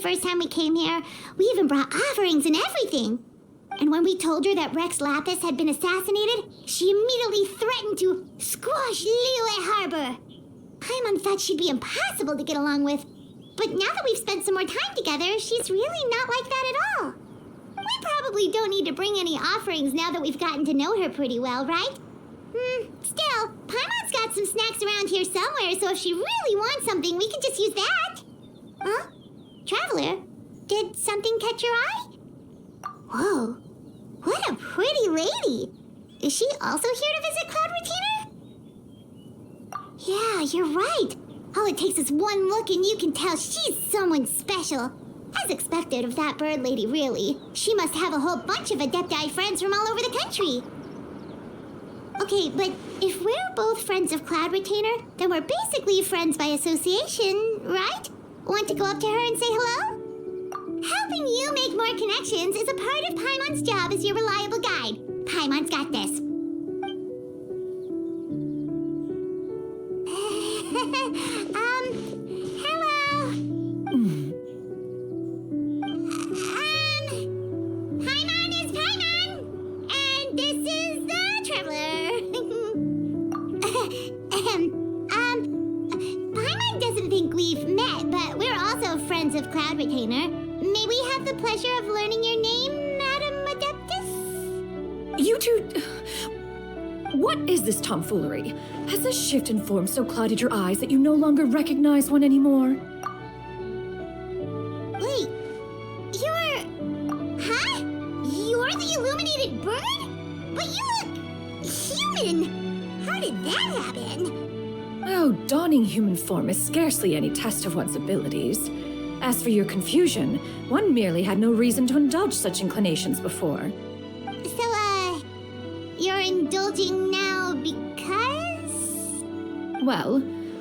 first time we came here. We even brought offerings and everything. And when we told her that Rex Lapis had been assassinated, she immediately threatened to squash Liyue Harbor. Paimon thought she'd be impossible to get along with. But now that we've spent some more time together, she's really not like that at all. We probably don't need to bring any offerings now that we've gotten to know her pretty well, right? Still, Paimon's got some snacks around here somewhere, so if she really wants something, we can just use that. Huh? Traveler, did something catch your eye? Whoa, what a pretty lady. Is she also here to visit Cloud Retainer? Yeah, you're right. All it takes is one look and you can tell she's someone special. As expected of that bird lady, really. She must have a whole bunch of Adepti friends from all over the country. Okay, but if we're both friends of Cloud Retainer, then we're basically friends by association, right? Want to go up to her and say hello? Helping you make more connections is a part of Paimon's job as your reliable guide. Paimon's got this. Hello. Paimon is Paimon, and this is the Traveler. Paimon doesn't think we've met, but we're also friends of Cloud Retainer. May we have the pleasure of learning your name, Madam Adeptus? You two... What is this tomfoolery? Has this shift in form so clouded your eyes that you no longer recognize one anymore? Wait, you're... Huh? You're the illuminated bird? But you look... human! How did that happen? Oh, donning human form is scarcely any test of one's abilities. As for your confusion, one merely had no reason to indulge such inclinations before. So, you're indulging now because? Well,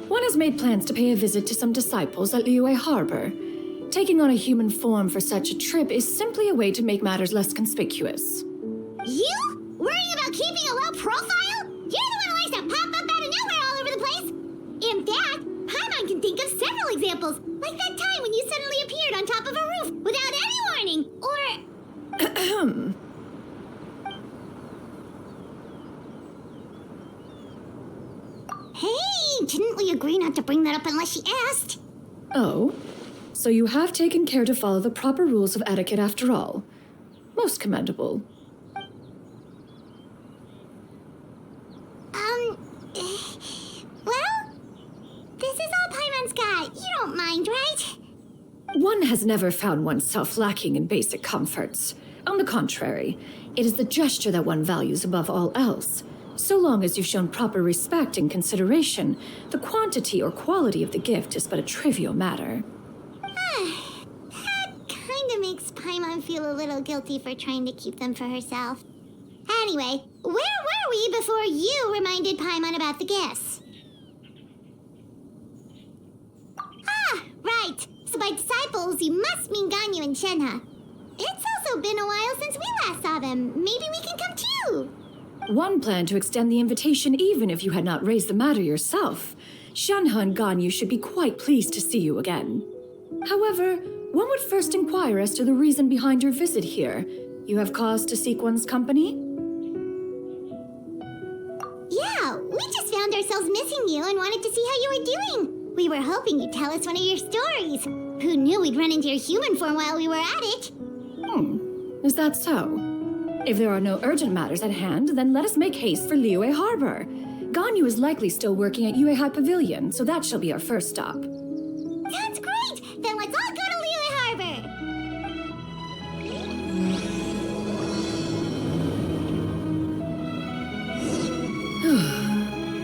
one has made plans to pay a visit to some disciples at Liyue Harbor. Taking on a human form for such a trip is simply a way to make matters less conspicuous. You? Worrying about keeping a low profile? You're the one who likes to pop up out of nowhere all over the place! In fact, Paimon can think of several examples, like that time when you suddenly appeared on top of a roof without any warning, or... Hey, didn't we agree not to bring that up unless she asked? Oh, so you have taken care to follow the proper rules of etiquette after all. Most commendable. Well, this is all Paimon's got. You don't mind, right? One has never found oneself lacking in basic comforts. On the contrary, it is the gesture that one values above all else. So long as you've shown proper respect and consideration, the quantity or quality of the gift is but a trivial matter. That kinda makes Paimon feel a little guilty for trying to keep them for herself. Anyway, where were we before you reminded Paimon about the gifts? Ah, right. So by disciples, you must mean Ganyu and Shenhe. It's also been a while since we last saw them. Maybe we can come too. One planned to extend the invitation even if you had not raised the matter yourself. Shenhe and Ganyu should be quite pleased to see you again. However, one would first inquire as to the reason behind your visit here. You have cause to seek one's company? Yeah, we just found ourselves missing you and wanted to see how you were doing. We were hoping you'd tell us one of your stories. Who knew we'd run into your human form while we were at it? Is that so? If there are no urgent matters at hand, then let us make haste for Liyue Harbor. Ganyu is likely still working at Yuehai Pavilion, so that shall be our first stop. Sounds great! Then let's all go to Liyue Harbor!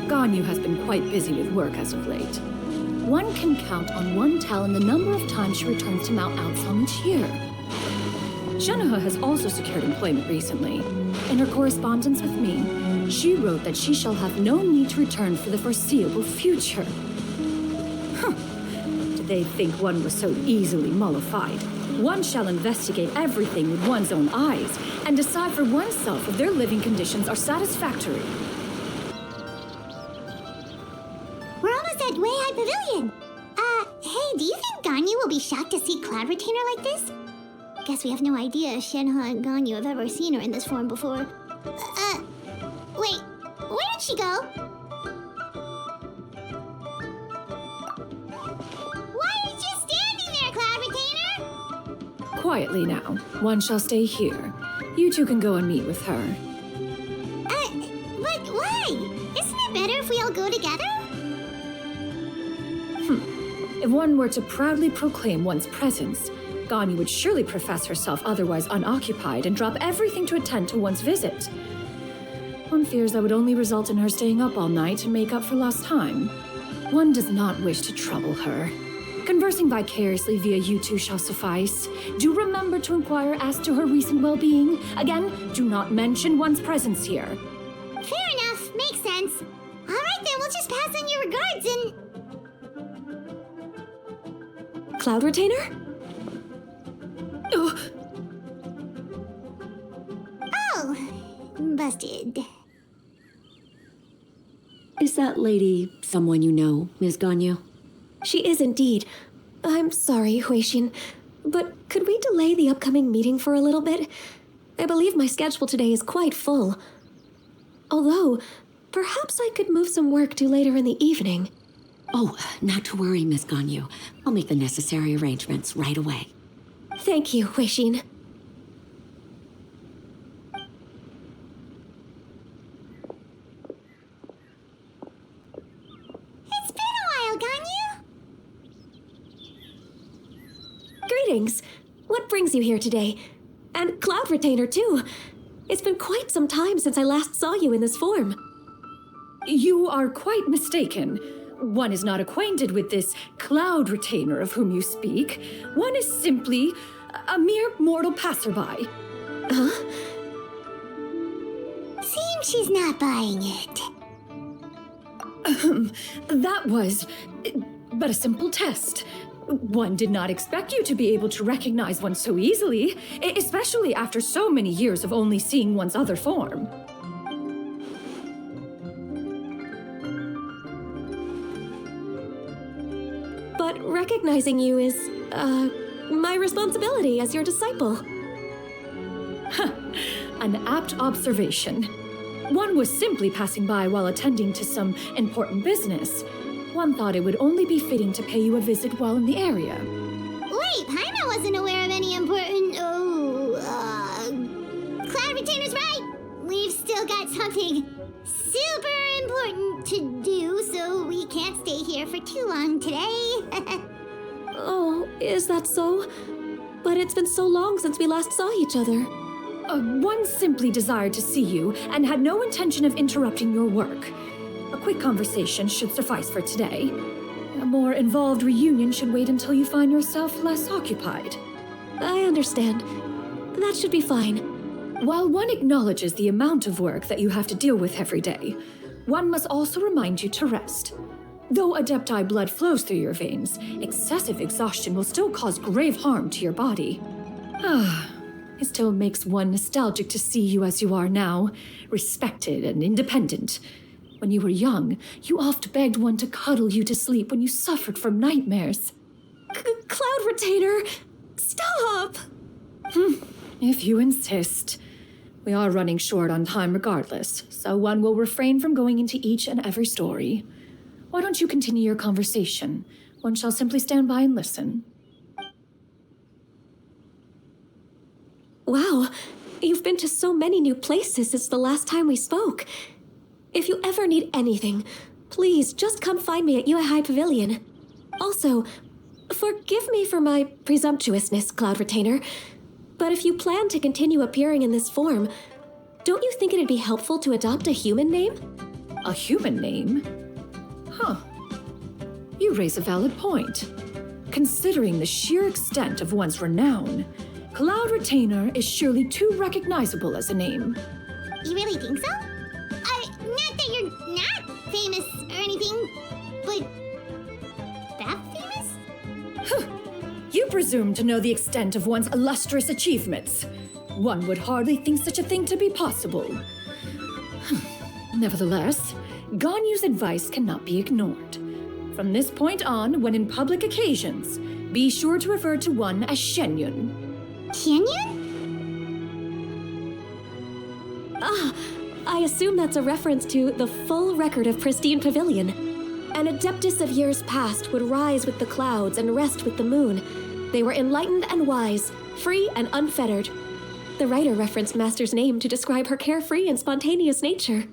Ganyu has been quite busy with work as of late. One can count on one talon the number of times she returns to Mount Outsong each year. Shenhe has also secured employment recently. In her correspondence with me, she wrote that she shall have no need to return for the foreseeable future. Did they think one was so easily mollified? One shall investigate everything with one's own eyes and decide for oneself if their living conditions are satisfactory. We're almost at Yuehai Pavilion. Hey, Hey, do you think Ganyu will be shocked to see Cloud Retainer like this? Guess we have no idea if Shenhe and Ganyu have ever seen her in this form before. Wait, where did she go? Why are you just standing there, Cloud Retainer? Quietly now. One shall stay here. You two can go and meet with her. But why? Isn't it better if we all go together? If one were to proudly proclaim one's presence, Ganyu would surely profess herself otherwise unoccupied and drop everything to attend to one's visit. One fears that would only result in her staying up all night to make up for lost time. One does not wish to trouble her. Conversing vicariously via you two shall suffice. Do remember to inquire as to her recent well-being. Again, do not mention one's presence here. Fair enough, makes sense. All right then, we'll just pass on your regards and... Cloud Retainer? Oh, Oh, busted. Is that lady someone you know, Ms. Ganyu? She is indeed. I'm sorry, Huixin, but could we delay the upcoming meeting for a little bit? I believe my schedule today is quite full. Although, perhaps I could move some work to later in the evening. Oh, not to worry, Ms. Ganyu. I'll make the necessary arrangements right away. Thank you, Huixin. It's been a while, Ganyu. Greetings. What brings you here today? And Cloud Retainer, too. It's been quite some time since I last saw you in this form. you are quite mistaken. One is not acquainted with this Cloud Retainer of whom you speak. One is simply a mere mortal passerby. Huh? Seems she's not buying it. That was but a simple test. One did not expect you to be able to recognize one so easily, especially after so many years of only seeing one's other form. But recognizing you is, my responsibility as your disciple. An apt observation. One was simply passing by while attending to some important business. One thought it would only be fitting to pay you a visit while in the area. Wait, Paimon wasn't aware of any important... Cloud Retainer's right! We've still got something super important to do, so we can't stay here for too long today. Oh, is that so? But it's been so long since we last saw each other. One simply desired to see you and had no intention of interrupting your work. A quick conversation should suffice for today. A more involved reunion should wait until you find yourself less occupied. I understand. That should be fine. While one acknowledges the amount of work that you have to deal with every day, one must also remind you to rest. Though Adepti blood flows through your veins, excessive exhaustion will still cause grave harm to your body. It still makes one nostalgic to see you as you are now, respected and independent. When you were young, you oft begged one to cuddle you to sleep when you suffered from nightmares. Cloud Retainer! Stop! If you insist. We are running short on time regardless, so one will refrain from going into each and every story. Why don't you continue your conversation? One shall simply stand by and listen. Wow, you've been to so many new places since the last time we spoke. If you ever need anything, please just come find me at Yuehai Pavilion. Also, forgive me for my presumptuousness, Cloud Retainer, but if you plan to continue appearing in this form, don't you think it'd be helpful to adopt a human name? A human name? Huh. You raise a valid point. Considering the sheer extent of one's renown, Cloud Retainer is surely too recognizable as a name. You really think so? Not that you're not famous or anything, but... that famous? You presume to know the extent of one's illustrious achievements. One would hardly think such a thing to be possible. Nevertheless, Ganyu's advice cannot be ignored. From this point on, when in public occasions, be sure to refer to one as Xianyun. Xianyun? I assume that's a reference to the full record of Pristine Pavilion. An adeptus of years past would rise with the clouds and rest with the moon. They were enlightened and wise, free and unfettered. The writer referenced Master's name to describe her carefree and spontaneous nature.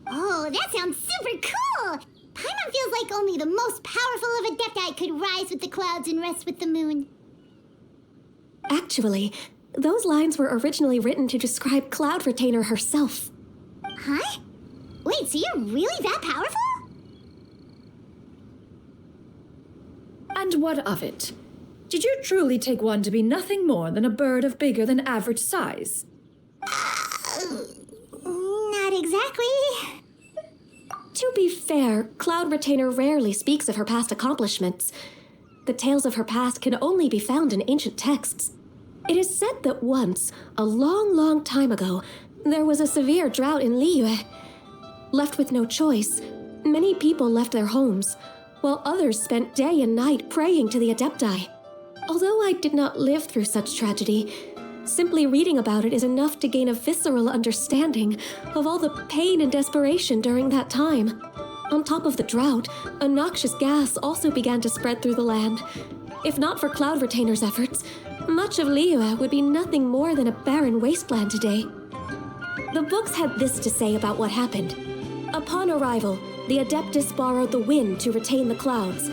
Oh, that sounds super cool! Paimon feels like only the most powerful of Adepti could rise with the clouds and rest with the moon. Actually, those lines were originally written to describe Cloud Retainer herself. Huh? Wait, so you're really that powerful? And what of it? Did you truly take one to be nothing more than a bird of bigger than average size? Not exactly. To be fair, Cloud Retainer rarely speaks of her past accomplishments. The tales of her past can only be found in ancient texts. It is said that once, a long, long time ago, there was a severe drought in Liyue. Left with no choice, many people left their homes, while others spent day and night praying to the Adepti. Although I did not live through such tragedy, simply reading about it is enough to gain a visceral understanding of all the pain and desperation during that time. On top of the drought, a noxious gas also began to spread through the land. If not for Cloud Retainer's efforts, much of Liyue would be nothing more than a barren wasteland today. The books had this to say about what happened. Upon arrival, the Adeptus borrowed the wind to retain the clouds.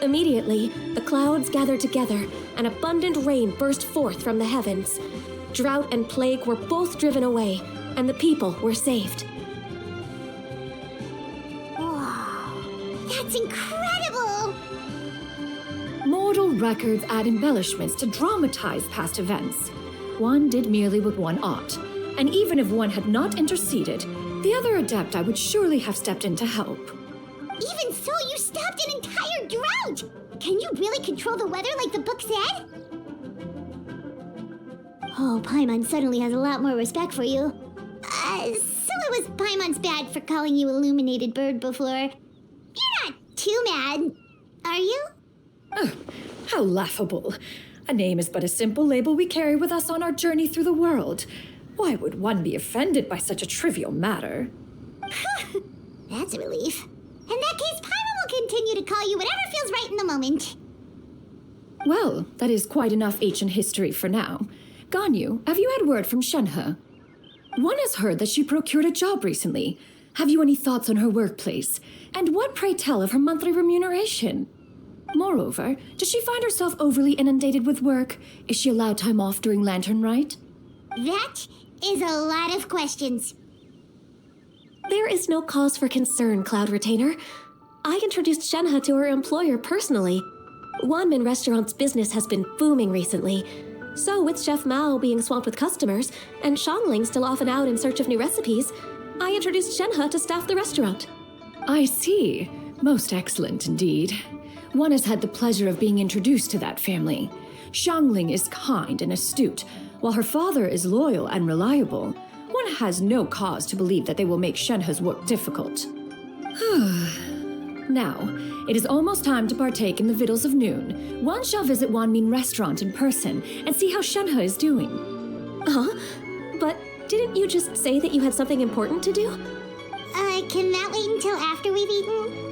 Immediately, the clouds gathered together, and abundant rain burst forth from the heavens. Drought and plague were both driven away, and the people were saved. Wow, that's incredible! Mortal records add embellishments to dramatize past events. One did merely what one ought, and even if one had not interceded, the other Adepti would surely have stepped in to help. Even so, you stopped an entire drought! Can you really control the weather like the book said? Oh, Paimon suddenly has a lot more respect for you. So it was Paimon's bad for calling you Illuminated Bird before. You're not too mad, are you? How laughable. A name is but a simple label we carry with us on our journey through the world. Why would one be offended by such a trivial matter? That's a relief. In that case, Paimon will continue to call you whatever feels right in the moment. Well, that is quite enough ancient history for now. Ganyu, have you had word from Shenhe? One has heard that she procured a job recently. Have you any thoughts on her workplace? And what, pray tell, of her monthly remuneration? Moreover, does she find herself overly inundated with work? Is she allowed time off during Lantern Rite? That is a lot of questions. There is no cause for concern, Cloud Retainer. I introduced Shenhe to her employer personally. Wanmin Restaurant's business has been booming recently. So with Chef Mao being swamped with customers, and Shangling still off and out in search of new recipes, I introduced Shenhe to staff the restaurant. I see. Most excellent indeed. One has had the pleasure of being introduced to that family. Shangling is kind and astute, while her father is loyal and reliable. One has no cause to believe that they will make Shenhe's work difficult. Now, it is almost time to partake in the victuals of noon. One shall visit Wanmin Restaurant in person and see how Shenhe is doing. Huh? But didn't you just say that you had something important to do? Can that wait until after we've eaten?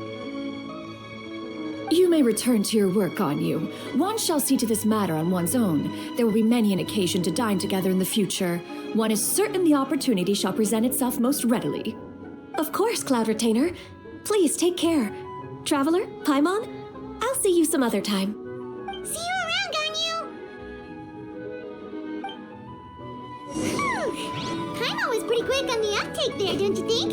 You may return to your work, Ganyu. One shall see to this matter on one's own. There will be many an occasion to dine together in the future. One is certain the opportunity shall present itself most readily. Of course, Cloud Retainer. Please take care. Traveler, Paimon, I'll see you some other time. See you around, Ganyu! Phew! Paimon was pretty quick on the uptake there, don't you think?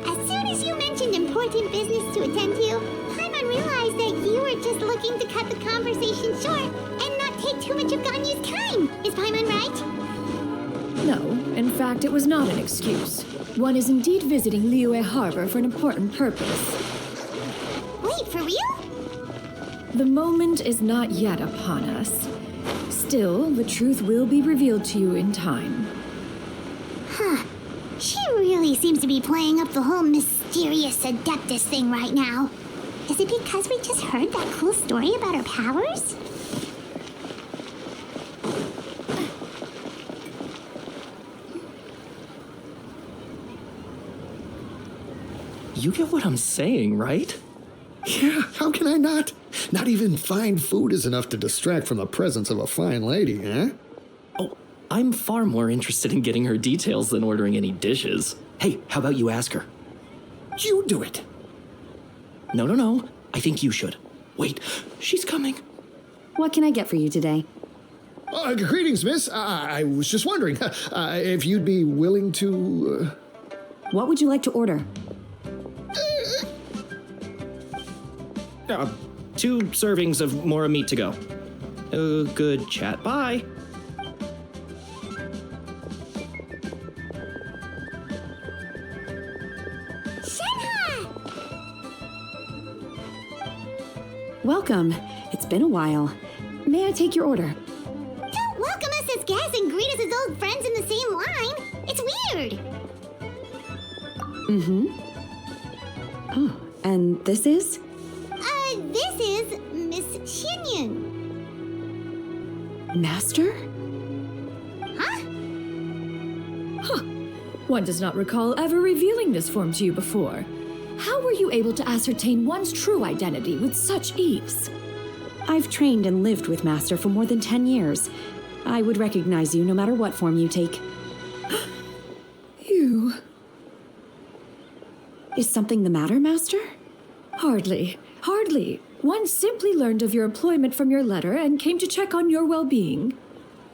As soon as you mentioned important business to attend to, Paimon realized that you were just looking to cut the conversation short and not take too much of Ganyu's time. Is Paimon right? No, in fact, it was not an excuse. One is indeed visiting Liyue Harbor for an important purpose. Wait, for real? The moment is not yet upon us. Still, the truth will be revealed to you in time. Huh. She really seems to be playing up the whole mysterious Adeptus thing right now. Is it because we just heard that cool story about her powers? You get what I'm saying, right? Yeah, how can I not? Not even fine food is enough to distract from the presence of a fine lady, eh? Oh, I'm far more interested in getting her details than ordering any dishes. Hey, how about you ask her? You do it. No. I think you should. Wait, she's coming. What can I get for you today? Greetings, miss. I was just wondering if you'd be willing to... What would you like to order? 2 servings of more meat to go. Good chat. Bye. Shenhe! Welcome. It's been a while. May I take your order? Don't welcome us as guests and greet us as old friends in the same line. It's weird. Oh, and this is? This is Miss Xianyun. Master? Huh? One does not recall ever revealing this form to you before. How were you able to ascertain one's true identity with such ease? I've trained and lived with Master for more than 10 years. I would recognize you no matter what form you take. You... Is something the matter, Master? Hardly. One simply learned of your employment from your letter and came to check on your well-being.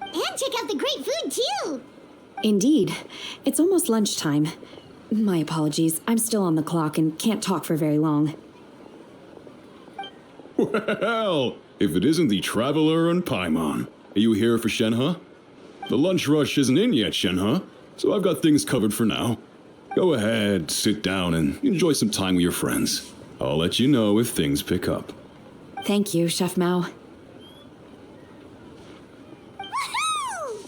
And check out the great food, too. Indeed. It's almost lunchtime. My apologies. I'm still on the clock and can't talk for very long. Well, if it isn't the Traveler and Paimon. Are you here for Shenhe? The lunch rush isn't in yet, Shenhe, so I've got things covered for now. Go ahead, sit down, and enjoy some time with your friends. I'll let you know if things pick up. Thank you, Chef Mao. Woohoo!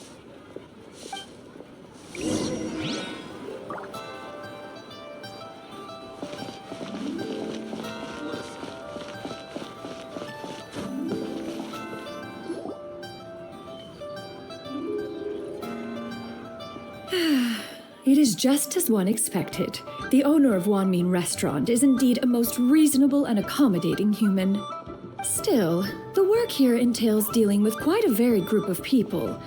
It is just as one expected. The owner of Wanmin Restaurant is indeed a most reasonable and accommodating human. Still, the work here entails dealing with quite a varied group of people.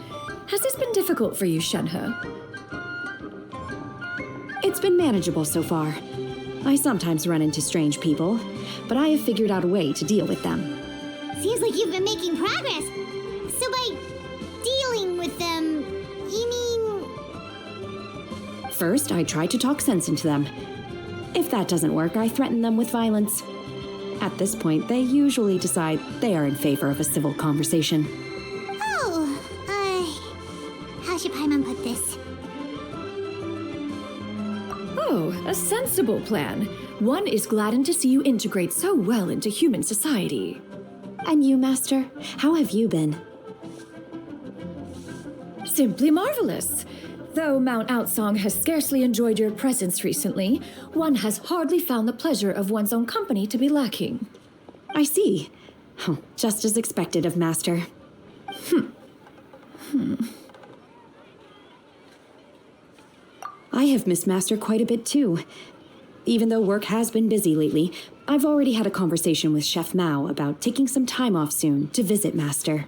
Has this been difficult for you, Shenhe? It's been manageable so far. I sometimes run into strange people, but I have figured out a way to deal with them. Seems like you've been making progress. So by dealing with them, you mean... First, I try to talk sense into them. If that doesn't work, I threaten them with violence. At this point, they usually decide they are in favor of a civil conversation. Oh, how should Paimon put this? Oh, a sensible plan. One is gladdened to see you integrate so well into human society. And you, Master? How have you been? Simply marvelous. Though Mount Outsong has scarcely enjoyed your presence recently, one has hardly found the pleasure of one's own company to be lacking. I see. Oh, just as expected of Master. I have missed Master quite a bit too. Even though work has been busy lately, I've already had a conversation with Chef Mao about taking some time off soon to visit Master.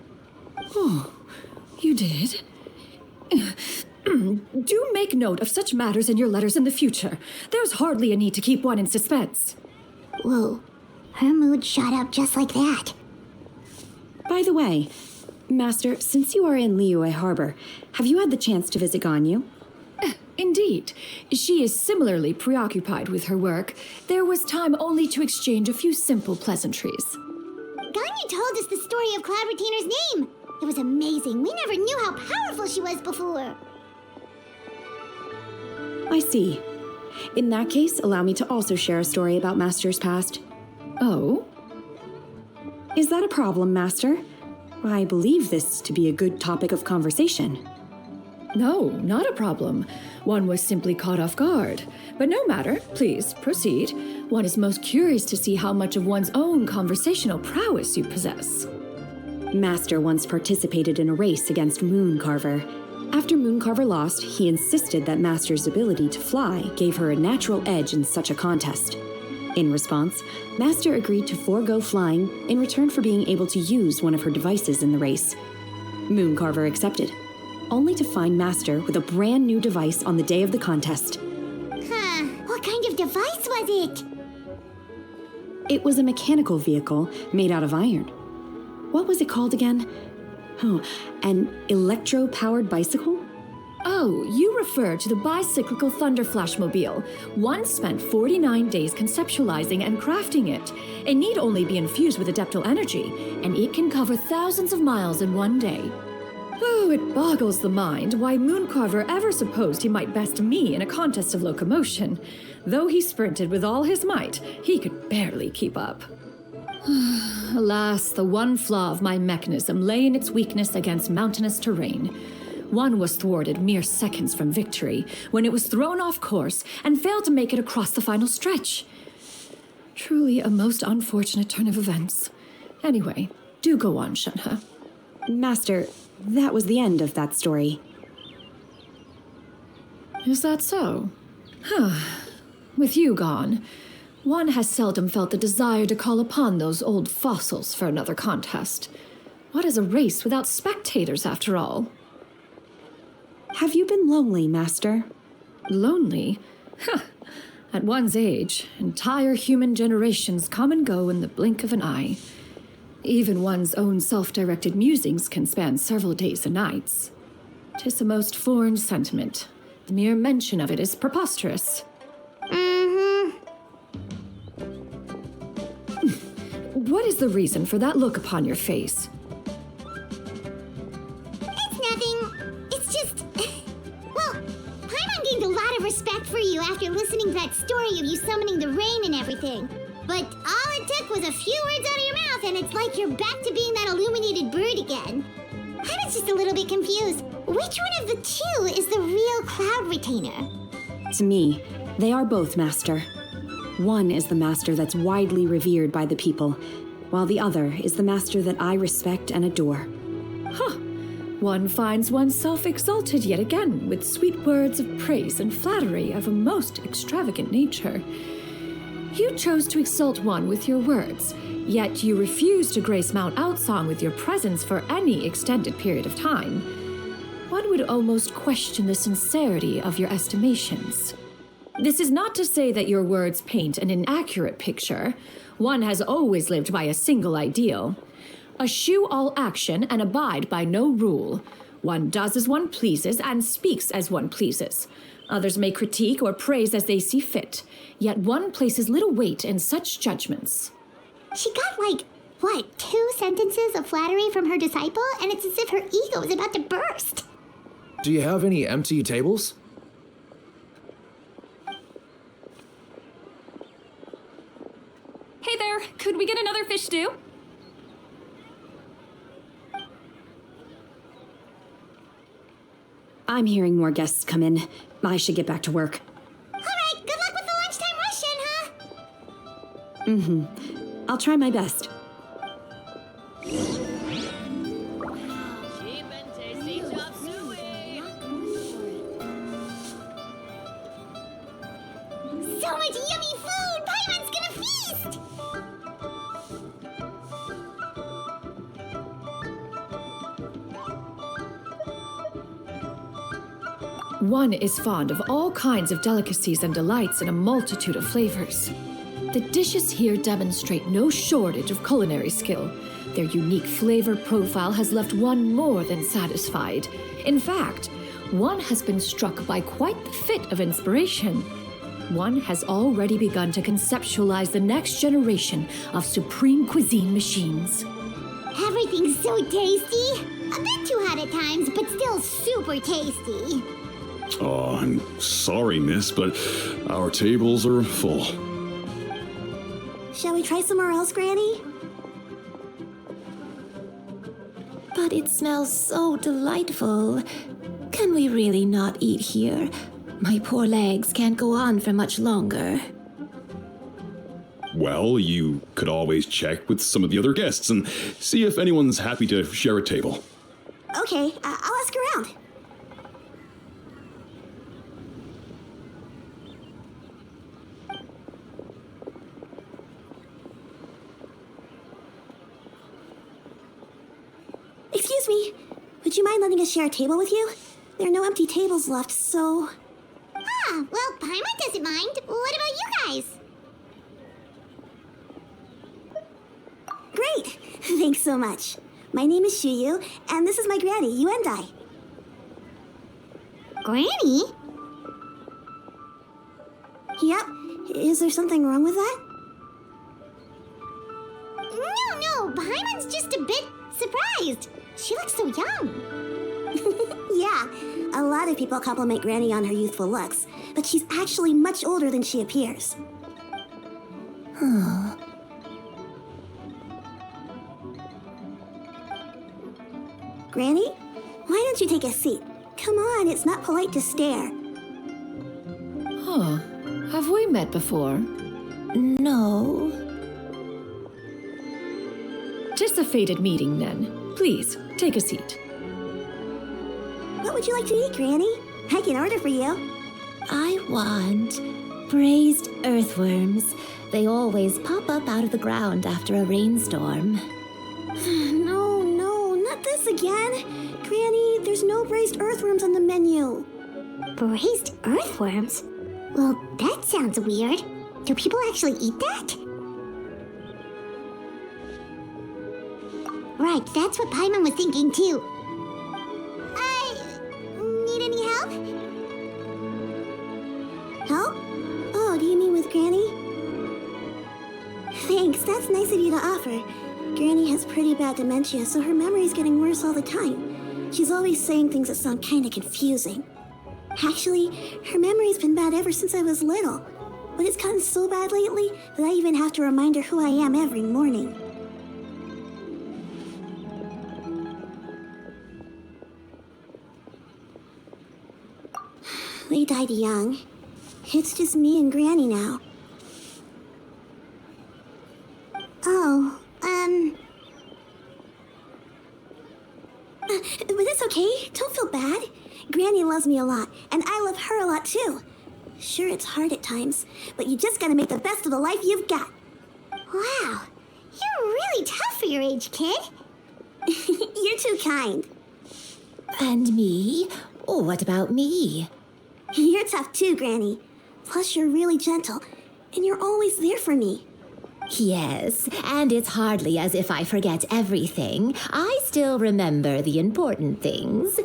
Oh, you did? Do make note of such matters in your letters in the future. There's hardly a need to keep one in suspense. Whoa, her mood shot up just like that. By the way, Master, since you are in Liyue Harbor, have you had the chance to visit Ganyu? Indeed. She is similarly preoccupied with her work. There was time only to exchange a few simple pleasantries. Ganyu told us the story of Cloud Retainer's name. It was amazing. We never knew how powerful she was before. I see. In that case, allow me to also share a story about Master's past. Oh? Is that a problem, Master? I believe this to be a good topic of conversation. No, not a problem. One was simply caught off guard. But no matter, please proceed. One is most curious to see how much of one's own conversational prowess you possess. Master once participated in a race against Mooncarver. After Mooncarver lost, he insisted that Master's ability to fly gave her a natural edge in such a contest. In response, Master agreed to forego flying in return for being able to use one of her devices in the race. Mooncarver accepted, only to find Master with a brand new device on the day of the contest. Huh, what kind of device was it? It was a mechanical vehicle made out of iron. What was it called again? Oh, an electro-powered bicycle? Oh, you refer to the bicyclical Thunder Flashmobile. One spent 49 days conceptualizing and crafting it. It need only be infused with adeptal energy, and it can cover thousands of miles in one day. Oh, it boggles the mind why Mooncarver ever supposed he might best me in a contest of locomotion. Though he sprinted with all his might, he could barely keep up. Alas, the one flaw of my mechanism lay in its weakness against mountainous terrain. One was thwarted mere seconds from victory, when it was thrown off course and failed to make it across the final stretch. Truly a most unfortunate turn of events. Anyway, do go on, Shenhe. Master, that was the end of that story. Is that so? With you gone, one has seldom felt the desire to call upon those old fossils for another contest. What is a race without spectators, after all? Have you been lonely, Master? Lonely? At one's age, entire human generations come and go in the blink of an eye. Even one's own self-directed musings can span several days and nights. 'Tis a most foreign sentiment. The mere mention of it is preposterous. What is the reason for that look upon your face? It's nothing. It's just... Well, Paimon gained a lot of respect for you after listening to that story of you summoning the rain and everything. But all it took was a few words out of your mouth and it's like you're back to being that illuminated bird again. I was just a little bit confused. Which one of the two is the real cloud retainer? To me, they are both, Master. One is the master that's widely revered by the people, while the other is the master that I respect and adore. One finds oneself exalted yet again with sweet words of praise and flattery of a most extravagant nature. You chose to exalt one with your words, yet you refuse to grace Mount Outsong with your presence for any extended period of time. One would almost question the sincerity of your estimations. This is not to say that your words paint an inaccurate picture. One has always lived by a single ideal. Eschew all action and abide by no rule. One does as one pleases and speaks as one pleases. Others may critique or praise as they see fit, yet one places little weight in such judgments. She got 2 sentences of flattery from her disciple, and it's as if her ego is about to burst. Do you have any empty tables? Hey there, could we get another fish stew? I'm hearing more guests come in. I should get back to work. All right, good luck with the lunchtime rush, Shenhe. I'll try my best. So much yummy food! Paimon's gonna feast! One is fond of all kinds of delicacies and delights in a multitude of flavors. The dishes here demonstrate no shortage of culinary skill. Their unique flavor profile has left one more than satisfied. In fact, one has been struck by quite the fit of inspiration. One has already begun to conceptualize the next generation of supreme cuisine machines. Everything's so tasty! A bit too hot at times, but still super tasty. Oh, I'm sorry, miss, but our tables are full. Shall we try somewhere else, Granny? But it smells so delightful. Can we really not eat here? My poor legs can't go on for much longer. Well, you could always check with some of the other guests and see if anyone's happy to share a table. Okay, I'll ask around. Excuse me, would you mind letting us share a table with you? There are no empty tables left, so... Ah, well, Paimon doesn't mind. What about you guys? Great! Thanks so much. My name is Shuyu, and this is my granny, Yuandai. Granny? Yep. Is there something wrong with that? No, Paimon's just a bit surprised. She looks so young. Yeah, a lot of people compliment Granny on her youthful looks, but she's actually much older than she appears. Granny, why don't you take a seat? Come on, it's not polite to stare. Huh. Have we met before? No. Just a fated meeting, then. Please, take a seat. What would you like to eat, Granny? I can order for you. I want braised earthworms. They always pop up out of the ground after a rainstorm. No, not this again. Granny, there's no braised earthworms on the menu. Braised earthworms? Well, that sounds weird. Do people actually eat that? Right, that's what Paimon was thinking too. Need any help? Help? Oh, do you mean with Granny? Thanks, that's nice of you to offer. Granny has pretty bad dementia, so her memory's getting worse all the time. She's always saying things that sound kinda confusing. Actually, her memory's been bad ever since I was little. But it's gotten so bad lately that I even have to remind her who I am every morning. They died young. It's just me and Granny now. But it's okay. Don't feel bad. Granny loves me a lot, and I love her a lot too. Sure, it's hard at times, but you just gotta make the best of the life you've got. Wow, you're really tough for your age, kid. You're too kind. And me? Oh, what about me? You're tough too, Granny. Plus, you're really gentle, and you're always there for me. Yes, and it's hardly as if I forget everything. I still remember the important things.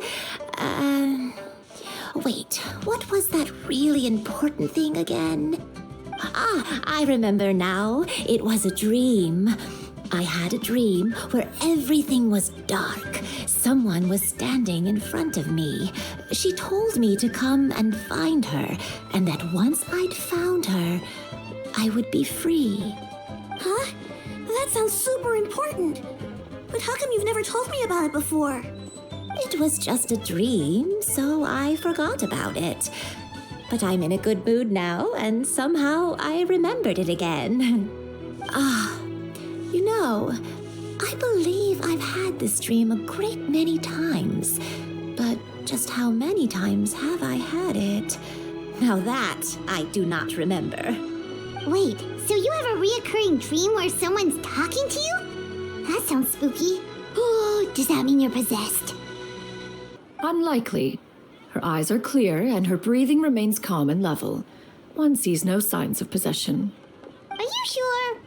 Wait, what was that really important thing again? I remember now. It was a dream. I had a dream where everything was dark. Someone was standing in front of me. She told me to come and find her, and that once I'd found her, I would be free. Huh? That sounds super important. But how come you've never told me about it before? It was just a dream, so I forgot about it. But I'm in a good mood now, and somehow I remembered it again. You know, I believe I've had this dream a great many times. But just how many times have I had it? Now that I do not remember. Wait, so you have a reoccurring dream where someone's talking to you? That sounds spooky. Oh, does that mean you're possessed? Unlikely. Her eyes are clear and her breathing remains calm and level. One sees no signs of possession. Are you sure?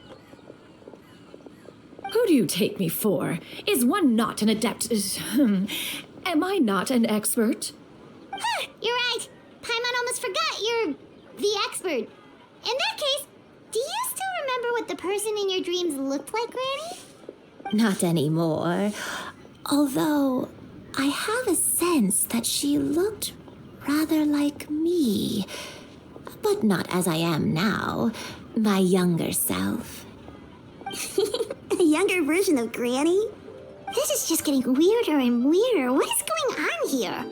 Who do you take me for? Is one not an adept? Am I not an expert? Huh, you're right. Paimon almost forgot you're the expert. In that case, do you still remember what the person in your dreams looked like, Granny? Not anymore. Although, I have a sense that she looked rather like me. But not as I am now. My younger self. A younger version of Granny? This is just getting weirder and weirder. What is going on here?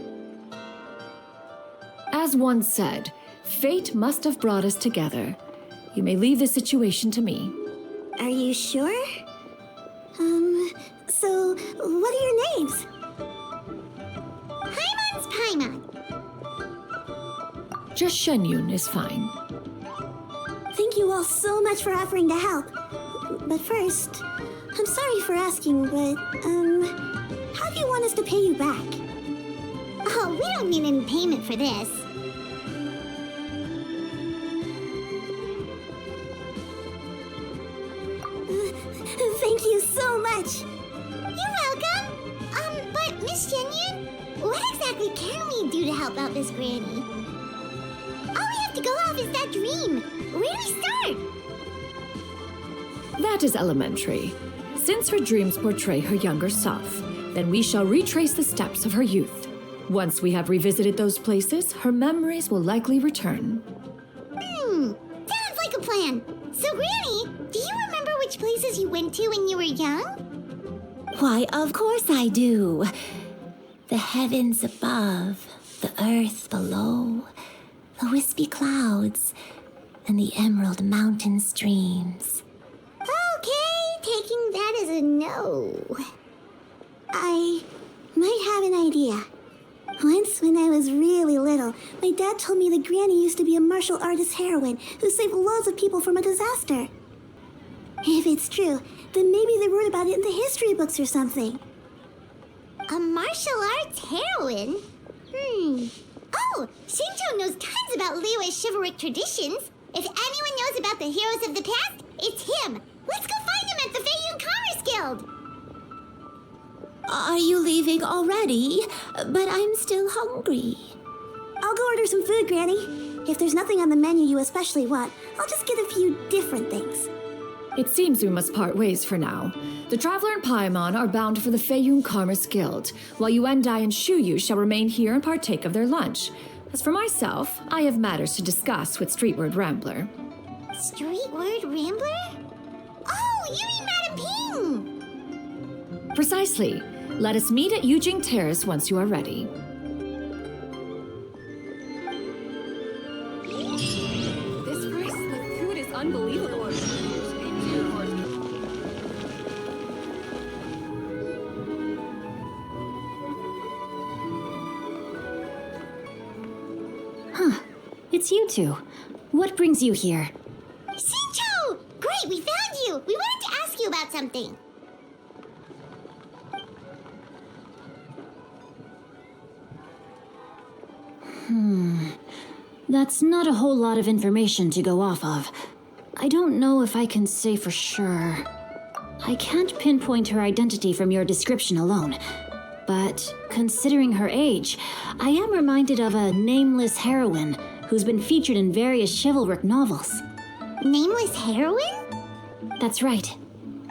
As one said, fate must have brought us together. You may leave this situation to me. Are you sure? So, what are your names? Paimon's Paimon. Just Xianyun is fine. Thank you all so much for offering to help. But first, I'm sorry for asking, but, how do you want us to pay you back? Oh, we don't need any payment for this. Thank you so much. You're welcome. But Miss Xianyun, what exactly can we do to help out this granny? All we have to go off is that dream. Where do we start? That is elementary. Since her dreams portray her younger self, then we shall retrace the steps of her youth. Once we have revisited those places, her memories will likely return. Sounds like a plan. So, Granny, do you remember which places you went to when you were young? Why, of course I do. The heavens above, the earth below, the wispy clouds, and the emerald mountain streams. Okay, taking that as a no. I might have an idea. Once, when I was really little, my dad told me that Granny used to be a martial artist heroine who saved loads of people from a disaster. If it's true, then maybe they wrote about it in the history books or something. A martial arts heroine? Oh, Shinjo knows tons about Liyue's chivalric traditions. If anyone knows about the heroes of the past, it's him. Let's go find him at the Xianyun Commerce Guild. Are you leaving already? But I'm still hungry. I'll go order some food, Granny. If there's nothing on the menu you especially want, I'll just get a few different things. It seems we must part ways for now. The Traveler and Paimon are bound for the Xianyun Commerce Guild, while Yuandai and Shuyu shall remain here and partake of their lunch. As for myself, I have matters to discuss with Streetward Rambler. Streetward Rambler? Oh, you mean Madam Ping! Precisely. Let us meet at Yuejing Terrace once you are ready. This price, the food is unbelievable. It's you two. What brings you here? Shinjo! Great, we found you! We wanted to ask you about something. That's not a whole lot of information to go off of. I don't know if I can say for sure. I can't pinpoint her identity from your description alone. But considering her age, I am reminded of a nameless heroine who's been featured in various chivalric novels. Nameless heroine? That's right.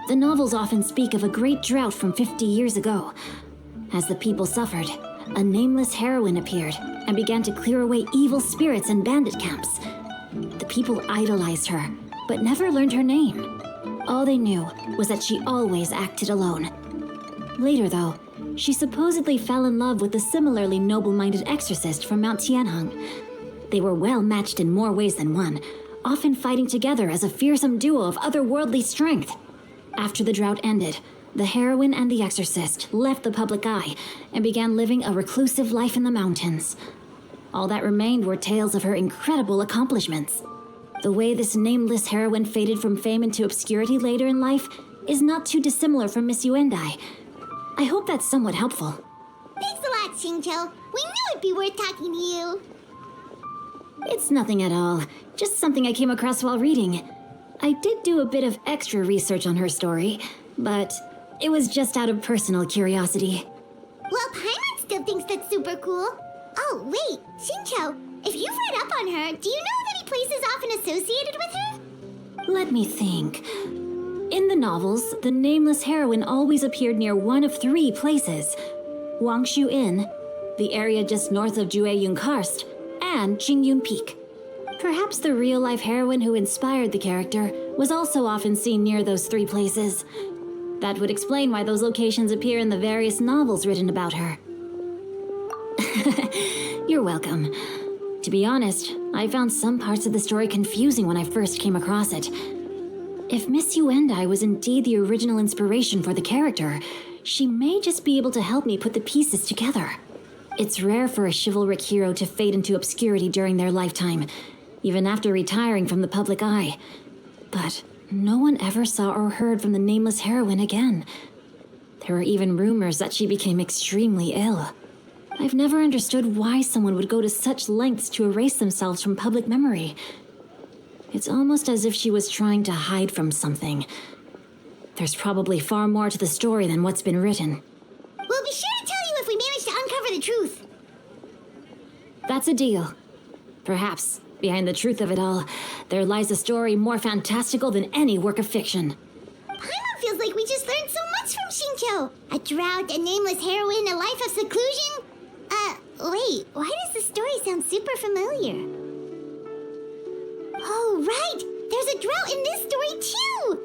The novels often speak of a great drought from 50 years ago. As the people suffered, a nameless heroine appeared and began to clear away evil spirits and bandit camps. The people idolized her, but never learned her name. All they knew was that she always acted alone. Later, though, she supposedly fell in love with a similarly noble-minded exorcist from Mount Tianheng. They were well matched in more ways than one, often fighting together as a fearsome duo of otherworldly strength. After the drought ended, the heroine and the exorcist left the public eye and began living a reclusive life in the mountains. All that remained were tales of her incredible accomplishments. The way this nameless heroine faded from fame into obscurity later in life is not too dissimilar from Miss Yuandai. I hope that's somewhat helpful. Thanks a lot, Shinjo. We knew it'd be worth talking to you. It's nothing at all. Just something I came across while reading. I did do a bit of extra research on her story, but it was just out of personal curiosity. Well, Paimon still thinks that's super cool. Oh, wait, Shinjo, if you've read up on her, do you know of any places often associated with her? Let me think. In the novels, the nameless heroine always appeared near one of three places. Wungshu Inn, the area just north of Jueyun Karst, and Qingyun Peak. Perhaps the real-life heroine who inspired the character was also often seen near those three places. That would explain why those locations appear in the various novels written about her. You're welcome. To be honest, I found some parts of the story confusing when I first came across it. If Miss Yuandai was indeed the original inspiration for the character, she may just be able to help me put the pieces together. It's rare for a chivalric hero to fade into obscurity during their lifetime, even after retiring from the public eye. But no one ever saw or heard from the nameless heroine again. There were even rumors that she became extremely ill. I've never understood why someone would go to such lengths to erase themselves from public memory. It's almost as if she was trying to hide from something. There's probably far more to the story than what's been written. We'll be sure to tell you if we manage to uncover the truth. That's a deal. Perhaps, behind the truth of it all, there lies a story more fantastical than any work of fiction. Paimon feels like we just learned so much from Xingqiu. A drought, a nameless heroine, a life of seclusion. Wait, why does the story sound super familiar? Oh, right! There's a drought in this story, too!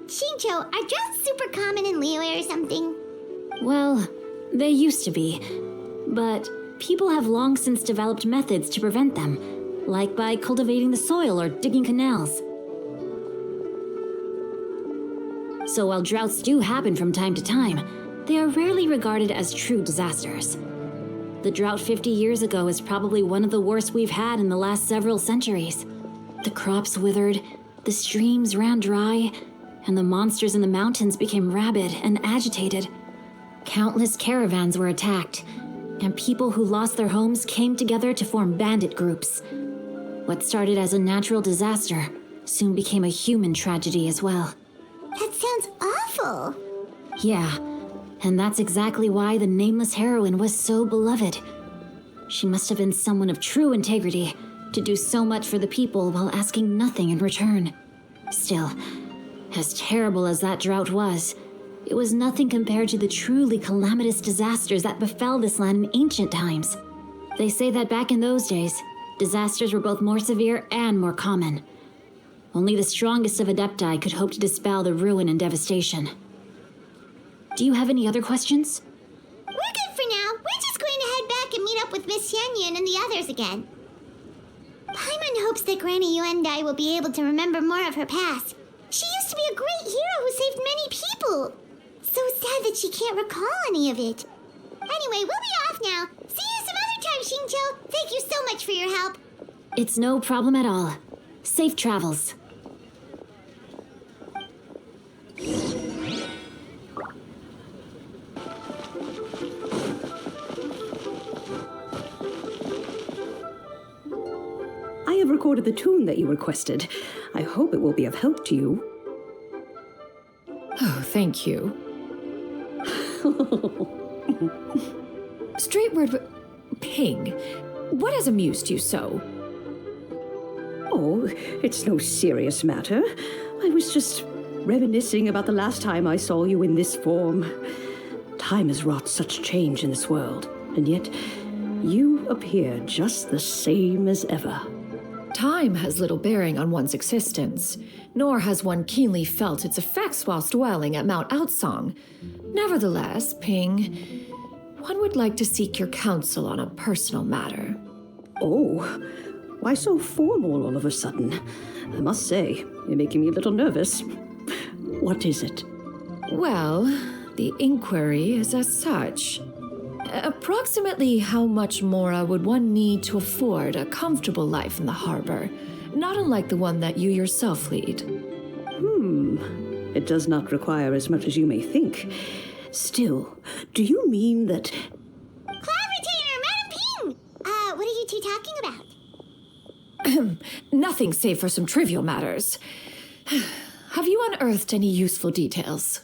Xingqiu, are droughts super common in Liyue or something? Well, they used to be. But people have long since developed methods to prevent them, like by cultivating the soil or digging canals. So while droughts do happen from time to time, they are rarely regarded as true disasters. The drought 50 years ago is probably one of the worst we've had in the last several centuries. The crops withered, the streams ran dry, and the monsters in the mountains became rabid and agitated. Countless caravans were attacked, and people who lost their homes came together to form bandit groups. What started as a natural disaster soon became a human tragedy as well. That sounds awful. Yeah, and that's exactly why the nameless heroine was so beloved. She must have been someone of true integrity to do so much for the people while asking nothing in return. Still, as terrible as that drought was, it was nothing compared to the truly calamitous disasters that befell this land in ancient times. They say that back in those days, disasters were both more severe and more common. Only the strongest of Adepti could hope to dispel the ruin and devastation. Do you have any other questions? We're good for now. We're just going to head back and meet up with Miss Xianyun and the others again. Paimon hopes that Granny Yuandai will be able to remember more of her past. She used to be a great hero who saved many people. So sad that she can't recall any of it. Anyway, we'll be off now. See you some other time, Xingqiu. Thank you so much for your help. It's no problem at all. Safe travels. I have recorded the tune that you requested. I hope it will be of help to you. Oh, thank you. Straight word, Ping, what has amused you so? Oh, it's no serious matter. I was just reminiscing about the last time I saw you in this form. Time has wrought such change in this world, and yet you appear just the same as ever. Time has little bearing on one's existence, nor has one keenly felt its effects whilst dwelling at Mount Outsong. Nevertheless, Ping, one would like to seek your counsel on a personal matter. Oh, why so formal all of a sudden? I must say, you're making me a little nervous. What is it? Well, the inquiry is as such. Approximately how much more would one need to afford a comfortable life in the harbor, not unlike the one that you yourself lead? It does not require as much as you may think. Still, do you mean that... Cloud Retainer, Madam Ping! What are you two talking about? Nothing save for some trivial matters. Have you unearthed any useful details?